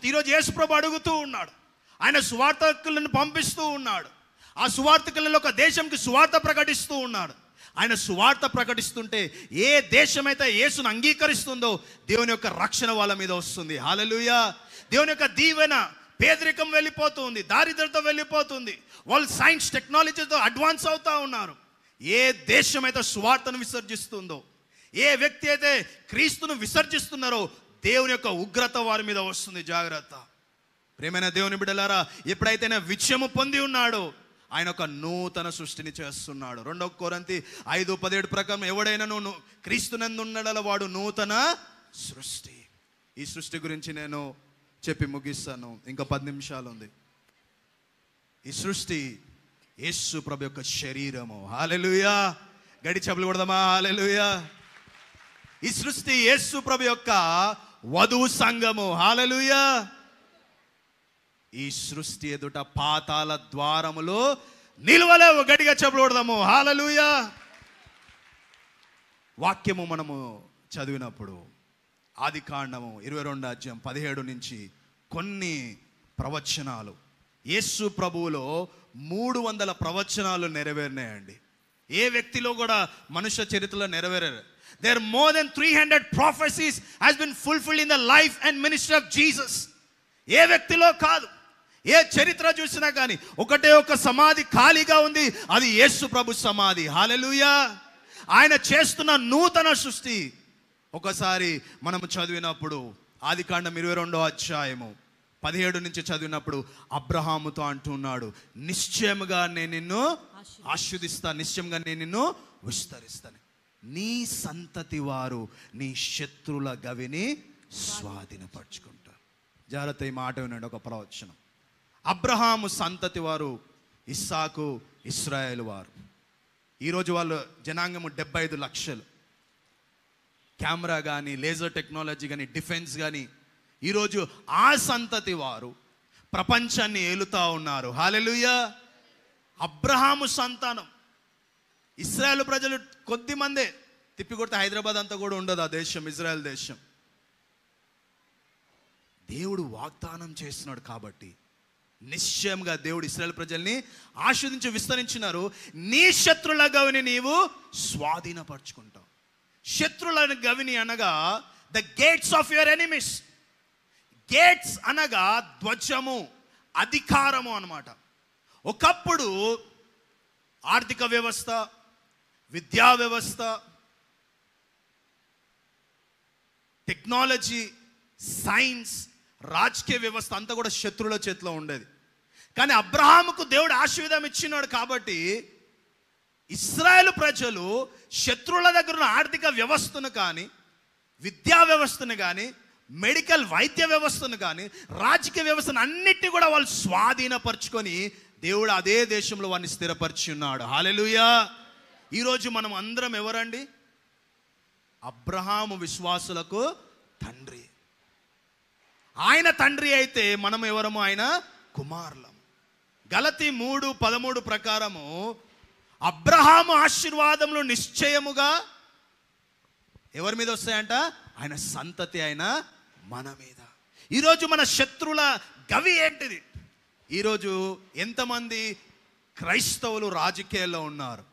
Speaker 2: ఈరోజు యేసు ప్రభు అడుగుతూ ఉన్నాడు. ఆయన సువార్తకులను పంపిస్తూ ఉన్నాడు. ఆ సువార్తకులలో ఒక దేశంకి సువార్త ప్రకటిస్తూ ఉన్నాడు. ఆయన సువార్త ప్రకటిస్తుంటే ఏ దేశమైతే యేసును అంగీకరిస్తుందో దేవుని యొక్క రక్షణ వాళ్ళ మీద వస్తుంది. హల్లెలూయా. దేవుని యొక్క దీవెన, పేదరికం వెళ్ళిపోతుంది, దారిద్ర్యత వెళ్ళిపోతుంది. వాళ్ళు సైన్స్ టెక్నాలజీతో అడ్వాన్స్ అవుతా ఉన్నారు. ఏ దేశమైతే సువార్తను విసర్జిస్తుందో, ఏ వ్యక్తి అయితే క్రీస్తును విసర్జిస్తున్నారో దేవుని యొక్క ఉగ్రత వారి మీద వస్తుంది. జాగ్రత్త. ప్రియమైన దేవుని బిడ్డలారా, ఎప్పుడైతే విజయము పొంది ఉన్నాడో ఆయన ఒక నూతన సృష్టిని చేస్తున్నాడు. 2 కొరింథీ 5:17 ప్రకారం ఎవడైనా క్రీస్తునందు ఉన్నడల వాడు నూతన సృష్టి. ఈ సృష్టి గురించి నేను చెప్పి ముగిస్తాను, ఇంకా 10 నిమిషాలు ఉంది. ఈ సృష్టి యేసు ప్రభు యొక్క శరీరము. హల్లెలూయా. గడి చెప్పులు కొడదామా? హల్లెలూయా. ఈ సృష్టి యేసు ప్రభు యొక్క వధువు సంఘము. హల్లెలూయా. ఈ సృష్టి ఎదుట పాతాళ ద్వారములు నిలవలేవు. గడిగా చెప్పులు కొడదాము. హల్లెలూయా. వాక్యము మనము చదివినప్పుడు ఆదికాండము 22:17 నుంచి కొన్ని ప్రవచనాలు, యేసు ప్రభువులో 300 ప్రవచనాలు నెరవేరినాయండి. ఏ వ్యక్తిలో కూడా మనుష్య చరిత్రలో నెరవేరారు. There are more than 300 prophecies has been fulfilled in the life and ministry of Jesus. ఏ వ్యక్తిలో కాదు, ఏ చరిత్ర చూసినా కానీ ఒకటే ఒక సమాధి ఖాళీగా ఉంది, అది యేసు ప్రభు సమాధి. హల్లెలూయా. ఆయన చేస్తున్న నూతన సృష్టి ఒకసారి మనం చదివినప్పుడు ఆదికాండం 22:17 నుంచి చదివినప్పుడు అబ్రహాముతో అంటున్నాడు, నిశ్చయముగా నేను నిన్ను ఆశీర్వదిస్తాను, నిశ్చయంగా నేను నిన్ను విస్తరిస్తాను, నీ సంతతి వారు నీ శత్రుల గవిని స్వాధీనపరచుకుంటారు. జాగ్రత్త, ఈ మాట వినండి. ఒక ప్రవచనం. అబ్రహాము సంతతి వారు ఇస్సాకు, ఇశ్రాయేలు వారు. ఈరోజు వాళ్ళు జనాంగము 75 లక్షలు. కెమెరా కానీ, లేజర్ టెక్నాలజీ కానీ, డిఫెన్స్ కానీ, ఈరోజు ఆ సంతతి వారు ప్రపంచాన్ని ఏలుతా ఉన్నారు. హల్లెలూయా. అబ్రహాము సంతానం. ఇశ్రాయేలు ప్రజలు కొద్ది మందే, తిప్పికొడితే హైదరాబాద్ అంతా కూడా ఉండదు ఆ దేశం, ఇజ్రాయెల్ దేశం. దేవుడు వాగ్దానం చేస్తున్నాడు కాబట్టి నిశ్చయంగా దేవుడు ఇశ్రాయేలు ప్రజల్ని ఆశీర్వదించి విస్తరించినారు. నీ శత్రుల గవిని నీవు స్వాధీనపరచుకుంటావు. శత్రుల గవిని అనగా the gates of your enemies. Gates అనగా ధ్వజము, అధికారము అన్నమాట. ఒకప్పుడు ఆర్థిక వ్యవస్థ, విద్యా వ్యవస్థ, టెక్నాలజీ, సైన్స్, రాజకీయ వ్యవస్థ అంతా కూడా శత్రువుల చేతిలో ఉండేది. కానీ అబ్రహాముకు దేవుడు ఆశీర్వాదం ఇచ్చినాడు కాబట్టి ఇశ్రాయేలు ప్రజలు శత్రువుల దగ్గర ఉన్న ఆర్థిక వ్యవస్థను కానీ, విద్యా వ్యవస్థను కానీ, మెడికల్ వైద్య వ్యవస్థను కానీ, రాజకీయ వ్యవస్థను అన్నిటినీ కూడా వాళ్ళు స్వాధీనపరచుకొని దేవుడు అదే దేశంలో వారిని స్థిరపరిచి ఉన్నాడు. హల్లెలూయా. ఈరోజు మనం అందరం ఎవరండి? అబ్రహాము విశ్వాసులకు తండ్రి. ఆయన తండ్రి అయితే మనం ఎవరము? ఆయన కుమారులం. గలతీ 3:13 ప్రకారము అబ్రహాము ఆశీర్వాదములు నిశ్చయముగా ఎవరి మీద వస్తాయంట? ఆయన సంతతి అయిన మన మీద. ఈరోజు మన శత్రువుల గవి ఏంటిది? ఈరోజు ఎంతమంది క్రైస్తవులు రాజకీయాల్లో ఉన్నారు?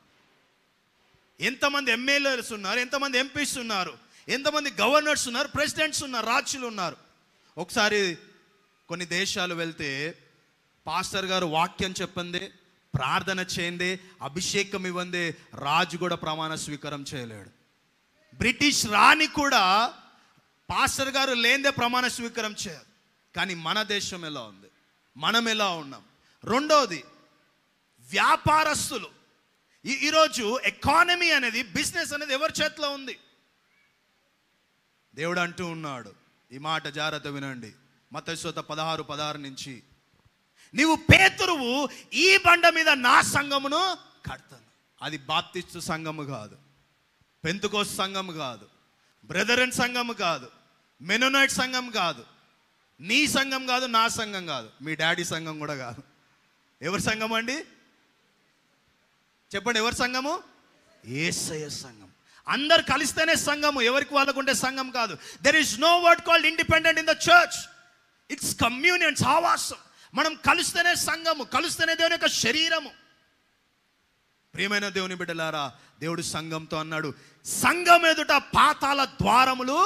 Speaker 2: ఎంతమంది ఎమ్మెల్యేస్ ఉన్నారు? ఎంతమంది ఎంపీస్ ఉన్నారు? ఎంతమంది గవర్నర్స్ ఉన్నారు? ప్రెసిడెంట్స్ ఉన్నారు? రాజులు ఉన్నారు? ఒకసారి కొన్ని దేశాలు వెళ్తే పాస్టర్ గారు వాక్యం చెప్పండి, ప్రార్థన చేయండి, అభిషేకం ఇవ్వండి, రాజు కూడా ప్రమాణ స్వీకారం చేయలేడు. బ్రిటిష్ రాణి కూడా పాస్టర్ గారు లేనిదే ప్రమాణ స్వీకారం చేయదు. కానీ మన దేశం ఎలా ఉంది? మనం ఎలా ఉన్నాం? రెండోది, వ్యాపారస్తులు. ఈరోజు ఎకానమీ అనేది, బిజినెస్ అనేది ఎవరి చేతిలో ఉంది? దేవుడు అంటూ ఉన్నాడు, ఈ మాట జాగ్రత్త వినండి, మత్తయి సువార్త 16:16 నుంచి, నీవు పేతురువు, ఈ బండ మీద నా సంఘమును కడతాను. అది బాప్టిస్టు సంఘము కాదు, పెంతెకోస్తు సంఘము కాదు, బ్రదరన్ సంఘము కాదు, మెనోనైట్ సంఘం కాదు, నీ సంఘం కాదు, నా సంఘం కాదు, మీ డాడీ సంఘం కూడా కాదు. ఎవరి సంఘం అండి? చెప్పండి, ఎవరి సంఘము? యేసయ్య సంఘం. అందరు కలిస్తేనే సంఘము, ఎవరికి వాళ్ళకుంటే సంఘం కాదు. There is no word called independent in the church. It's communion, సహవాసం. మనం కలిస్తేనే సంఘము, కలిస్తేనే దేవుని యొక్క శరీరము. ప్రియమైన దేవుని బిడ్డలారా, దేవుడు సంఘంతో అన్నాడు, సంఘం ఎదుట పాతాళ ద్వారములు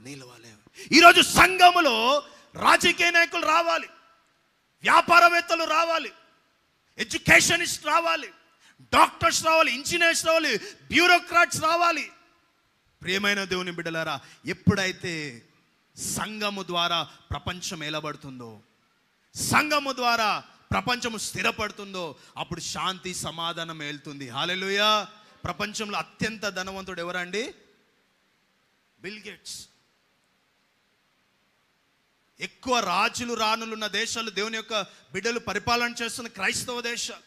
Speaker 2: నిలవలేవు. ఈరోజు సంఘములో రాజకీయ నాయకులు రావాలి, వ్యాపారవేత్తలు రావాలి, ఎడ్యుకేషనిస్ట్ రావాలి, డాక్టర్స్ రావాలి, ఇంజనీర్స్ రావాలి, బ్యూరోక్రాట్స్ రావాలి. ప్రియమైన దేవుని బిడ్డలారా, ఎప్పుడైతే సంఘము ద్వారా ప్రపంచం ఏలబడుతుందో, సంఘము ద్వారా ప్రపంచము స్థిరపడుతుందో, అప్పుడు శాంతి సమాధానం ఏలుతుంది. హల్లెలూయా. ప్రపంచంలో అత్యంత ధనవంతుడు ఎవరండి? Bill gates. ఎక్కువ రాజులు రాణులున్న దేశాలు, దేవుని యొక్క బిడ్డలు పరిపాలన చేస్తున్న క్రైస్తవ దేశాలు.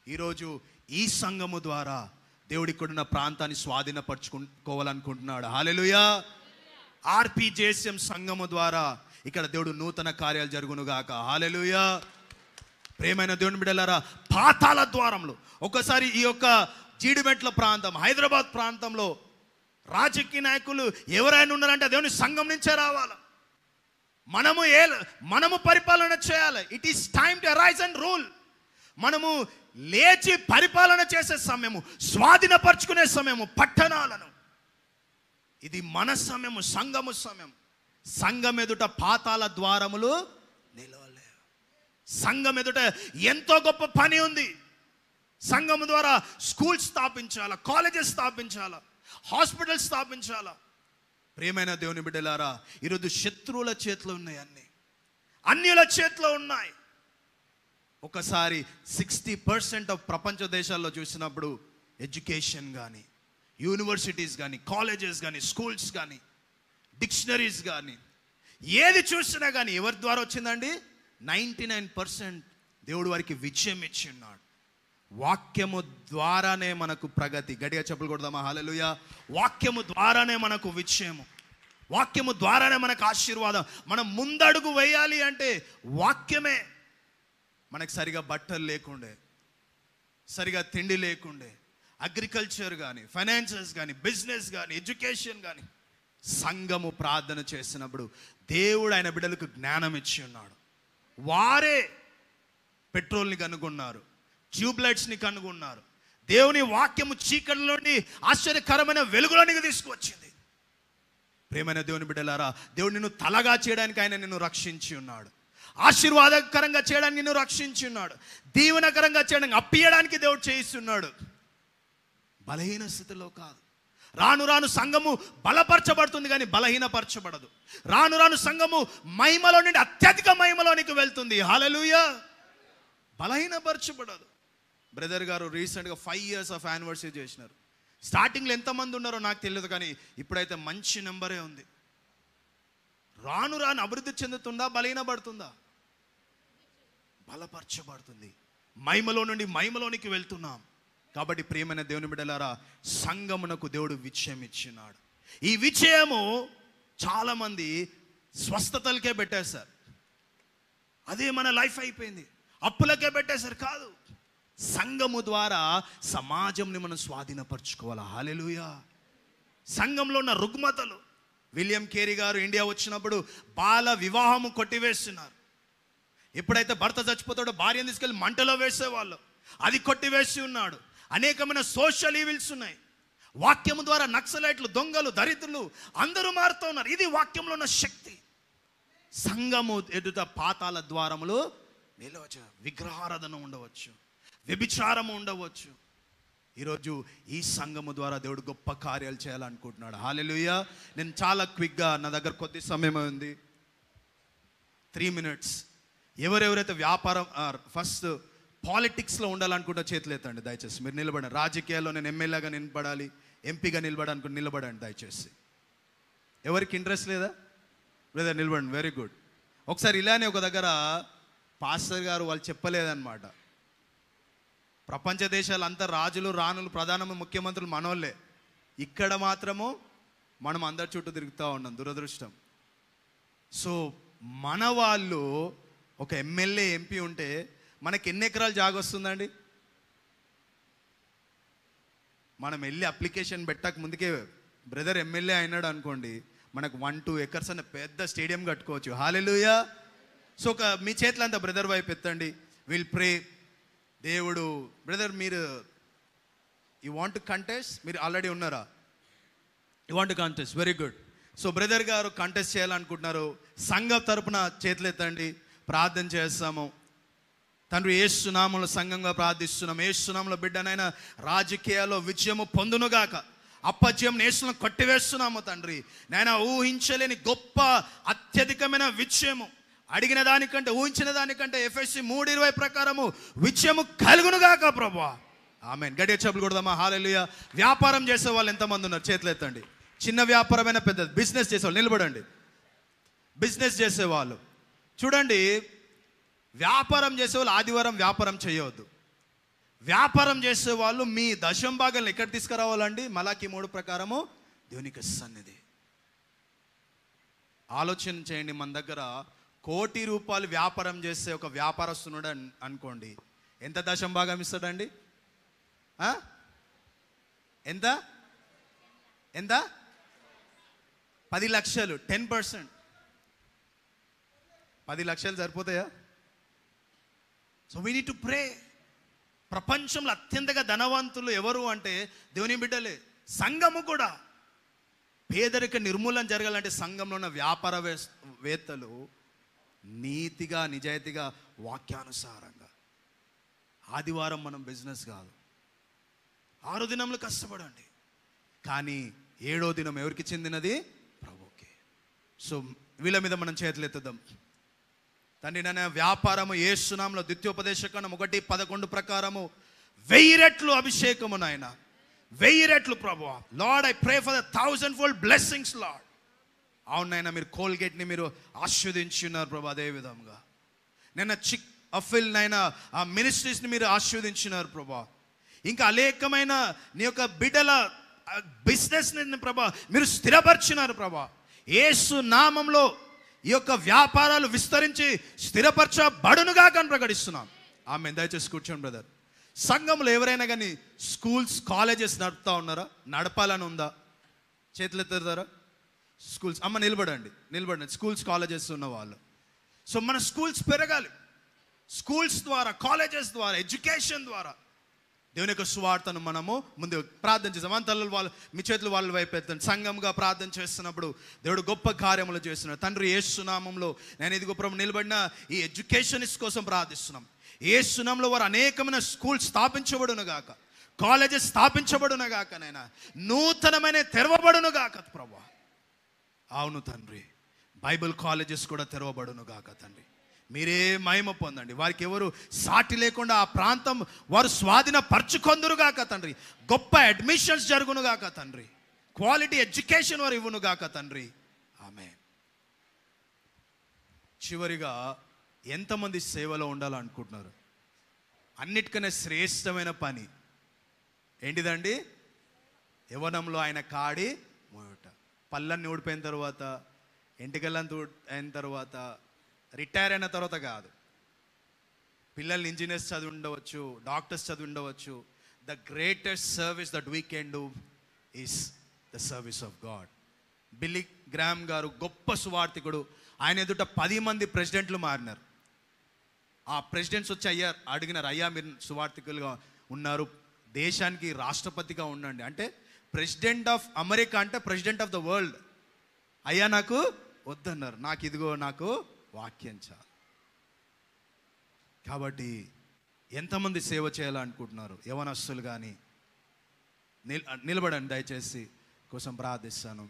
Speaker 2: ఈరోజు ఈ సంఘము ద్వారా దేవుడి ఇక్కడున్న ప్రాంతాన్ని స్వాధీనపరచుకోవాలనుకుంటున్నాడు. హల్లెలూయా. ఆర్పిజేఎస్ఎం సంఘము ద్వారా ఇక్కడ దేవుడు నూతన కార్యాలు జరుగునుగాక. హల్లెలూయా. ప్రియమైన దేవుని బిడ్డలారా, పాతాళ ద్వారంలో ఒకసారి ఈ యొక్క జీడిమెట్ల ప్రాంతం, హైదరాబాద్ ప్రాంతంలో రాజకీయ నాయకులు ఎవరైనా ఉన్నారంటే దేవుని సంఘం నుంచే రావాలి. మనము పరిపాలన చేయాలి. It is time to arise and rule. మనము లేచి పరిపాలన చేసే సమయము, స్వాధీనపరచుకునే సమయము పట్టణాలను. ఇది మన సమయము, సంఘము సమయం. సంఘం ఎదుట పాతాళ ద్వారములు నిలవలేవు. సంఘం ఎదుట ఎంతో గొప్ప పని ఉంది. సంఘం ద్వారా స్కూల్స్ స్థాపించాలా, కాలేజెస్ స్థాపించాలా, హాస్పిటల్స్ స్థాపించాలా. ప్రియమైన దేవుని బిడ్డలారా, ఈరోజు శత్రువుల చేతిలో ఉన్నాయి, అన్యుల చేతిలో ఉన్నాయి. ఒకసారి 60% ఆఫ్ ప్రపంచ దేశాల్లో చూసినప్పుడు ఎడ్యుకేషన్ కానీ, యూనివర్సిటీస్ కానీ, కాలేజెస్ కానీ, స్కూల్స్ కానీ, డిక్షనరీస్ కానీ, ఏది చూసినా కానీ ఎవరి ద్వారా వచ్చిందండి? 99% దేవుడు వారికి విజయం ఇచ్చి ఉన్నాడు. వాక్యము ద్వారానే మనకు ప్రగతి. గట్టిగా చెప్పులు కొడదామా? హల్లెలూయా. వాక్యము ద్వారానే మనకు విజయము, వాక్యము ద్వారానే మనకు ఆశీర్వాదం. మనం ముందడుగు వేయాలి అంటే వాక్యమే. మనకు సరిగా బట్టలు లేకుండే, సరిగా తిండి లేకుండే, అగ్రికల్చర్ కానీ, ఫైనాన్సెస్ కానీ, బిజినెస్ కానీ, ఎడ్యుకేషన్ కానీ, సంఘము ప్రార్థన చేసినప్పుడు దేవుడు ఆయన బిడ్డలకు జ్ఞానం ఇచ్చి ఉన్నాడు. వారే పెట్రోల్ని కనుగొన్నారు, ట్యూబ్లైట్స్ని కనుగొన్నారు. దేవుని వాక్యము చీకటిలోని ఆశ్చర్యకరమైన వెలుగులోనికి తీసుకువచ్చింది. ప్రియమైన దేవుని బిడ్డలారా, దేవుడు నిన్ను తలగా చేయడానికి ఆయన నిన్ను రక్షించి ఉన్నాడు. ఆశీర్వాదకరంగా చేయడానికి నిన్ను రక్షించి ఉన్నాడు. దీవెనకరంగా చేయడానికి, అప్పియడానికి దేవుడు చేయిస్తున్నాడు. బలహీన స్థితిలో కాదు. రాను రాను సంఘము బలపరచబడుతుంది కానీ బలహీనపరచబడదు. రాను రాను సంఘము మహిమలో నుండి అత్యధిక మహిమలోనికి వెళ్తుంది. హల్లెలూయా. బలహీనపరచబడదు. బ్రదర్ గారు రీసెంట్గా 5 years ఆఫ్ యానివర్సరీ చేసినారు. స్టార్టింగ్లో ఎంతమంది ఉన్నారో నాకు తెలియదు, కానీ ఇప్పుడైతే మంచి నెంబరే ఉంది. రాను రాను అభివృద్ధి చెందుతుందా, బలహీనపడుతుందా? బలపరచబడుతుంది. మహిమలో నుండి మహిమలోనికి వెళ్తున్నాం. కాబట్టి ప్రియమైన దేవుని బిడ్డలారా, సంఘమునకు దేవుడు విజయం ఇచ్చినాడు. ఈ విజయము చాలామంది స్వస్థతలకే పెట్టేశారు. అదే మన లైఫ్ అయిపోయింది. అప్పులకే పెట్టేశారు. కాదు, సంఘము ద్వారా సమాజంని మనం స్వాధీనపరచుకోవాలి. హల్లెలూయా. సంఘంలో ఉన్న రుగ్మతలు. విలియం కేరీ గారు ఇండియా వచ్చినప్పుడు బాల వివాహము కొట్టివేస్తున్నారు. ఎప్పుడైతే భర్త చచ్చిపోతాడో భార్యను తీసుకెళ్ళి మంటలో వేసేవాళ్ళు, అది కొట్టివేసి ఉన్నాడు. అనేకమైన సోషల్ ఈవిల్స్ ఉన్నాయి. వాక్యము ద్వారా నక్సలైట్లు, దొంగలు, దరిద్రులు అందరూ మారుతూ ఉన్నారు. ఇది వాక్యంలో ఉన్న శక్తి. సంఘము ఎదుట పాతాల ద్వారములు నిలవచ్చు, విగ్రహారాధన ఉండవచ్చు, వ్యభిచారము ఉండవచ్చు. ఈరోజు ఈ సంఘము ద్వారా దేవుడు గొప్ప కార్యాలు చేయాలనుకుంటున్నాడు. హల్లెలూయా. నేను చాలా క్విక్గా, నా దగ్గర కొద్ది సమయం ఉంది, 3 minutes. ఎవరెవరైతే వ్యాపారం ఫస్ట్ పాలిటిక్స్లో ఉండాలనుకుంటే చేతులు ఎత్తండి దయచేసి. మీరు నిలబడండి. రాజకీయాల్లో నేను ఎమ్మెల్యేగా నిలబడాలి, ఎంపీగా నిలబడాలనుకుంటే నిలబడండి దయచేసి. ఎవరికి ఇంట్రెస్ట్ లేదా? లేదా నిలబడండి. Very good. ఒకసారి ఇలానే ఒక దగ్గర పాస్టర్ గారు వాళ్ళు చెప్పలేదన్నమాట, ప్రపంచ దేశాలు అంతా రాజులు, రాణులు, ప్రధాన ముఖ్యమంత్రులు మనోళ్ళే, ఇక్కడ మాత్రము మనం అందరి చుట్టూ తిరుగుతూ ఉన్నాం. దురదృష్టం. సో మన వాళ్ళు ఒక ఎమ్మెల్యే, ఎంపీ ఉంటే మనకి ఎన్ని ఎకరాలు జాగ వస్తుందండి? మనం వెళ్ళి అప్లికేషన్ పెట్టక ముందుకే బ్రదర్ ఎమ్మెల్యే అయినాడు అనుకోండి, మనకు 1-2 acres అనే పెద్ద స్టేడియం కట్టుకోవచ్చు. హల్లెలూయా. సో మీ చేతులంతా బ్రదర్ వైపు ఎత్తండి. Will pray. దేవుడు బ్రదర్, మీరు యూ వాంట్ టు కంటెస్ట్? మీరు ఆల్రెడీ ఉన్నారా? You want to contest? Very good. So brother గారు కంటెస్ట్ చేయాలనుకుంటున్నారు. సంఘం తరపున చేతులు ఎత్తండి, ప్రార్థన చేస్తాము. తండ్రి యేసు నామములో సంఘంగా ప్రార్థిస్తున్నాం. యేసు నామములో బిడ్డనైనా రాజకీయాల్లో విజయము పొందునుగాక. అపజయం నేషనల్ కొట్టివేస్తున్నాము తండ్రి. నాయన ఊహించలేని గొప్ప అత్యధికమైన విజయము, అడిగిన దానికంటే ఊహించిన దానికంటే ఎఫ్ఎస్సి 3:20 ప్రకారము విజయము కలుగునుగాక ప్రభువా. ఆమేన్. గట్టిగా చెప్పులు కొడదామా? హల్లెలూయా. వ్యాపారం చేసే వాళ్ళు ఎంతమంది ఉన్నారు? చేతులు ఎత్తండి. చిన్న వ్యాపారమైన పెద్దది, బిజినెస్ చేసేవాళ్ళు నిలబడండి. బిజినెస్ చేసేవాళ్ళు చూడండి, వ్యాపారం చేసేవాళ్ళు ఆదివారం వ్యాపారం చేయవద్దు. వ్యాపారం చేసేవాళ్ళు మీ దశం భాగాలను ఎక్కడ తీసుకురావాలండి? మలాకి 3 ప్రకారము దేవునికి సన్నిధి. ఆలోచన చేయండి. మన దగ్గర ₹1 కోటి వ్యాపారం చేసే ఒక వ్యాపారస్తునుడు అనుకోండి, ఎంత దశం భాగం ఇస్తాడండి? ఎంత ఎంత 10 లక్షలు. 10%. 10 లక్షలు సరిపోతాయా? So we need to pray. ప్రపంచంలో అత్యంతగా ధనవంతులు ఎవరు అంటే దేవుని బిడ్డలే. సంఘము కూడా. పేదరిక నిర్మూలన జరగాలంటే సంఘంలో ఉన్న వ్యాపారవేత్తలు నీతిగా, నిజాయితీగా, వాక్యానుసారంగా. ఆదివారం మనం బిజినెస్ కాదు, 6 దినములు కష్టపడండి, కానీ 7వ దినం ఎవరికి చెందినది? ప్రభువుకి. సో వీళ్ళ మీద మనం చేతులు ఎత్తుదాం. తండ్రి నాయన, వ్యాపారము యేసు నామములో ద్వితీయోపదేశకాండం 1:11 ప్రకారము 1000 రెట్లు అభిషేకము నాయన, 1000 రెట్లు ప్రభువా. Lord, I pray for the 1000-fold blessings Lord. అవునైనా మీరు కోల్గేట్ని మీరు ఆశీర్వదించున్నారు ప్రభు. అదే విధంగా నిన్న అఫిల్ నైనా ఆ మినిస్ట్రీస్ని మీరు ఆశీర్వదించినారు ప్రభా. ఇంకా అనేకమైన నీ యొక్క బిడ్డల బిజినెస్ని ప్రభా మీరు స్థిరపరిచినారు ప్రభా. యేసు నామంలో ఈ యొక్క వ్యాపారాలు విస్తరించి స్థిరపరచబడునుగా అని ప్రకటిస్తున్నాం. ఆమె దయచేసి కూర్చోండి బ్రదర్. సంఘంలో ఎవరైనా కానీ స్కూల్స్, కాలేజెస్ నడుపుతా ఉన్నారా? నడపాలని ఉందా? చేతులు ఎత్తారా? స్కూల్స్ అమ్మ నిలబడండి, నిలబడండి. స్కూల్స్, కాలేజెస్ ఉన్న వాళ్ళు. సో మన స్కూల్స్ పెరగాలి. స్కూల్స్ ద్వారా, కాలేజెస్ ద్వారా, ఎడ్యుకేషన్ ద్వారా దేవుని యొక్క సువార్తను మనము ముందు ప్రార్థన చేస్తాం. అంతల్లో వాళ్ళు మీ చేతులు వాళ్ళ వైపు ఎత్తండి. సంఘంగా ప్రార్థన చేస్తున్నప్పుడు దేవుడు గొప్ప కార్యములు చేస్తున్నాడు. తండ్రి యేసు నామములో నేను ఇదిగో ప్రభు నిలబడిన ఈ ఎడ్యుకేషనిస్ట్ కోసం ప్రార్థిస్తున్నాం. యేసు నామములో వారు అనేకమైన స్కూల్స్ స్థాపించబడును గాక, కాలేజెస్ స్థాపించబడును గాక, నైనా నూతనమైన తెరవబడును గాక ప్రభు. అవును తండ్రి, బైబిల్ కాలేజెస్ కూడా తెరవబడును గాక తండ్రి. మీరే మహిమ పొందండి. వారికి ఎవరు సాటి లేకుండా ఆ ప్రాంతం వారు స్వాధీన పరచుకొందురుగాక తండ్రి. గొప్ప అడ్మిషన్స్ జరుగునుగాక తండ్రి. క్వాలిటీ ఎడ్యుకేషన్ వారు ఇవ్వనుగాక తండ్రి. ఆమేన్. చివరిగా ఎంతమంది సేవలో ఉండాలనుకుంటున్నారు? అన్నిటికన్నా శ్రేష్టమైన పని ఏంటిదండి? యవ్వనంలో ఆయన కాడి మోయుట. పళ్ళన్ని ఊడిపోయిన తర్వాత, ఎంటికల్లంతా అయిన తర్వాత, రిటైర్ అయిన తర్వాత కాదు. పిల్లల్ని ఇంజనీర్స్ చదివి ఉండవచ్చు, డాక్టర్స్ చదివి ఉండవచ్చు. The greatest service that we can do is the service of God. Billy Graham గారు గొప్ప సువార్థికుడు. ఆయన ఎదుట 10 మంది ప్రెసిడెంట్లు మారినారు. ఆ ప్రెసిడెంట్స్ వచ్చి అడిగినారు, అయ్యా మీరు సువార్థికులుగా ఉన్నారు, దేశానికి రాష్ట్రపతిగా ఉండండి అంటే, ప్రెసిడెంట్ ఆఫ్ అమెరికా అంటే ప్రెసిడెంట్ ఆఫ్ ద వరల్డ్. అయ్యా నాకు వద్దన్నారు, నాకు వాక్యం చాలు. కాబట్టి ఎంతమంది సేవ చేయాలనుకుంటున్నారు? యవనస్తులు కానీ నిలబడండి దయచేసి, కోసం ప్రార్థిస్తాను.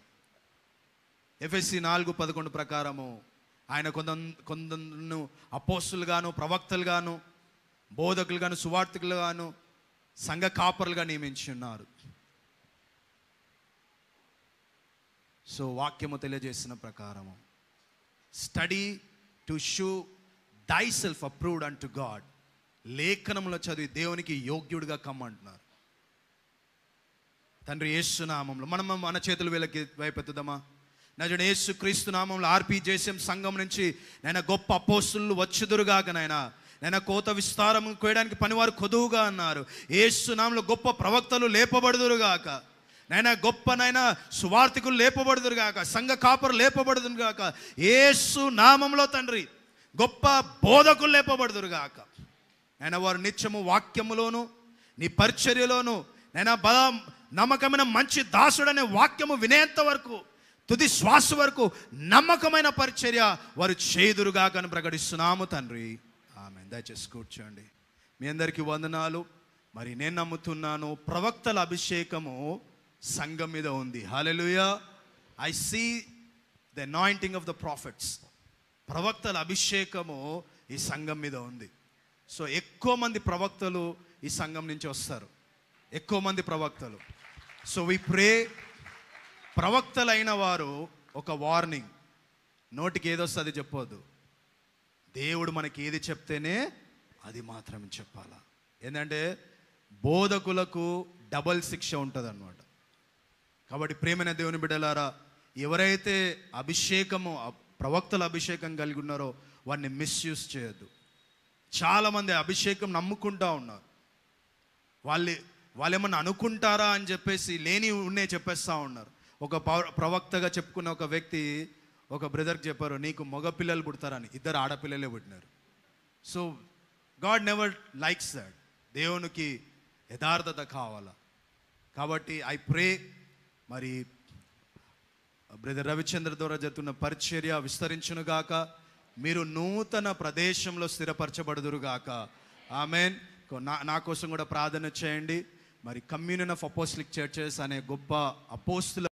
Speaker 2: ఎఫెసీ 4:11 ప్రకారము ఆయన కొందరు అపోస్తులుగాను, ప్రవక్తలుగాను, బోధకులుగాను, సువార్థికులుగాను, సంఘ కాపరులుగా నియమించి ఉన్నారు. సో వాక్యము తెలియజేసిన ప్రకారము స్టడీ టు షో దై సెల్ఫ్ అప్రూవ్డ్ అంటు గాడ్. లేఖనంలో చదివి దేవునికి యోగ్యుడిగా కమ్మంటున్నారు. తండ్రి యేసు నామంలో మనం మన చేతులు వీళ్ళకి వైపెత్తుదామా? నజరుడైన యేసు క్రీస్తు నామంలో ఆర్పీజేఎం సంఘం నుంచి నైనా గొప్ప అపోస్తులు వచ్చుదురుగాక, నైనా కోత విస్తారం కోయడానికి పనివారు కొదువుగా అన్నారు. యేసు నామంలో గొప్ప ప్రవక్తలు లేపబడుదురుగాక, నైనా సువార్థికులు లేపబడుదురుగాక, సంఘ కాపరు లేపబడుదురుగాక. యేసు నామంలో తండ్రి గొప్ప బోధకులు లేపబడుదురుగాక. నైనా వారు నిత్యము వాక్యములోను నీ పరిచర్యలోను నైనా నమ్మకమైన మంచి దాసుడనే వాక్యము వినేంత వరకు, తుది శ్వాస వరకు నమ్మకమైన పరిచర్య వారు చేదురుగాక అని ప్రకటిస్తున్నాము తండ్రి. ఆమేన్. దయచేసి కూర్చోండి. మీ అందరికీ వందనాలు. మరి నేను నమ్ముతున్నాను ప్రవక్తల అభిషేకము సంఘం మీద ఉంది. హల్లెలూయా. I see the anointing of the prophets. ప్రవక్తల అభిషేకము ఈ సంఘం మీద ఉంది. సో ఎక్కువ మంది ప్రవక్తలు ఈ సంఘం నుంచి వస్తారు, ఎక్కువ మంది ప్రవక్తలు. సో వి ప్రే, ప్రవక్తలైన వారు ఒక వార్నింగ్, నోటికి ఏదొస్తుంది చెప్పొద్దు. దేవుడు మనకి ఏది చెప్తేనే అది మాత్రమే చెప్పాలా. ఏంటంటే బోధకులకు డబల్ శిక్ష ఉంటుంది అన్నమాట. కాబట్టి ప్రేమైన దేవుని బిడ్డలారా, ఎవరైతే అభిషేకము ప్రవక్తల అభిషేకం కలిగి ఉన్నారో వారిని మిస్యూజ్ చేయొద్దు. చాలామంది అభిషేకం నమ్ముకుంటూ ఉన్నారు. వాళ్ళు ఏమన్నా అనుకుంటారా అని చెప్పేసి లేని ఉన్నే చెప్పేస్తూ ఉన్నారు. ఒక ప్రవక్తగా చెప్పుకున్న ఒక వ్యక్తి ఒక బ్రదర్కి చెప్పారు, నీకు మగ పిల్లలు పుడతారని. 2 ఆడపిల్లలే పుట్టినారు. So God never likes that. దేవునికి యథార్థత కావాలా. కాబట్టి ఐ ప్రే, మరి బ్రదర్ రవిచంద్ర ద్వారా జరుగుతున్న పరిచర్య విస్తరించునుగాక, మీరు నూతన ప్రదేశంలో స్థిరపరచబడుదురుగాక. ఆమెన్. నా కోసం కూడా ప్రార్థన చేయండి. మరి కమ్యూనియన్ ఆఫ్ అపోస్టలిక్ చర్చెస్ అనే గొప్ప అపోస్తుల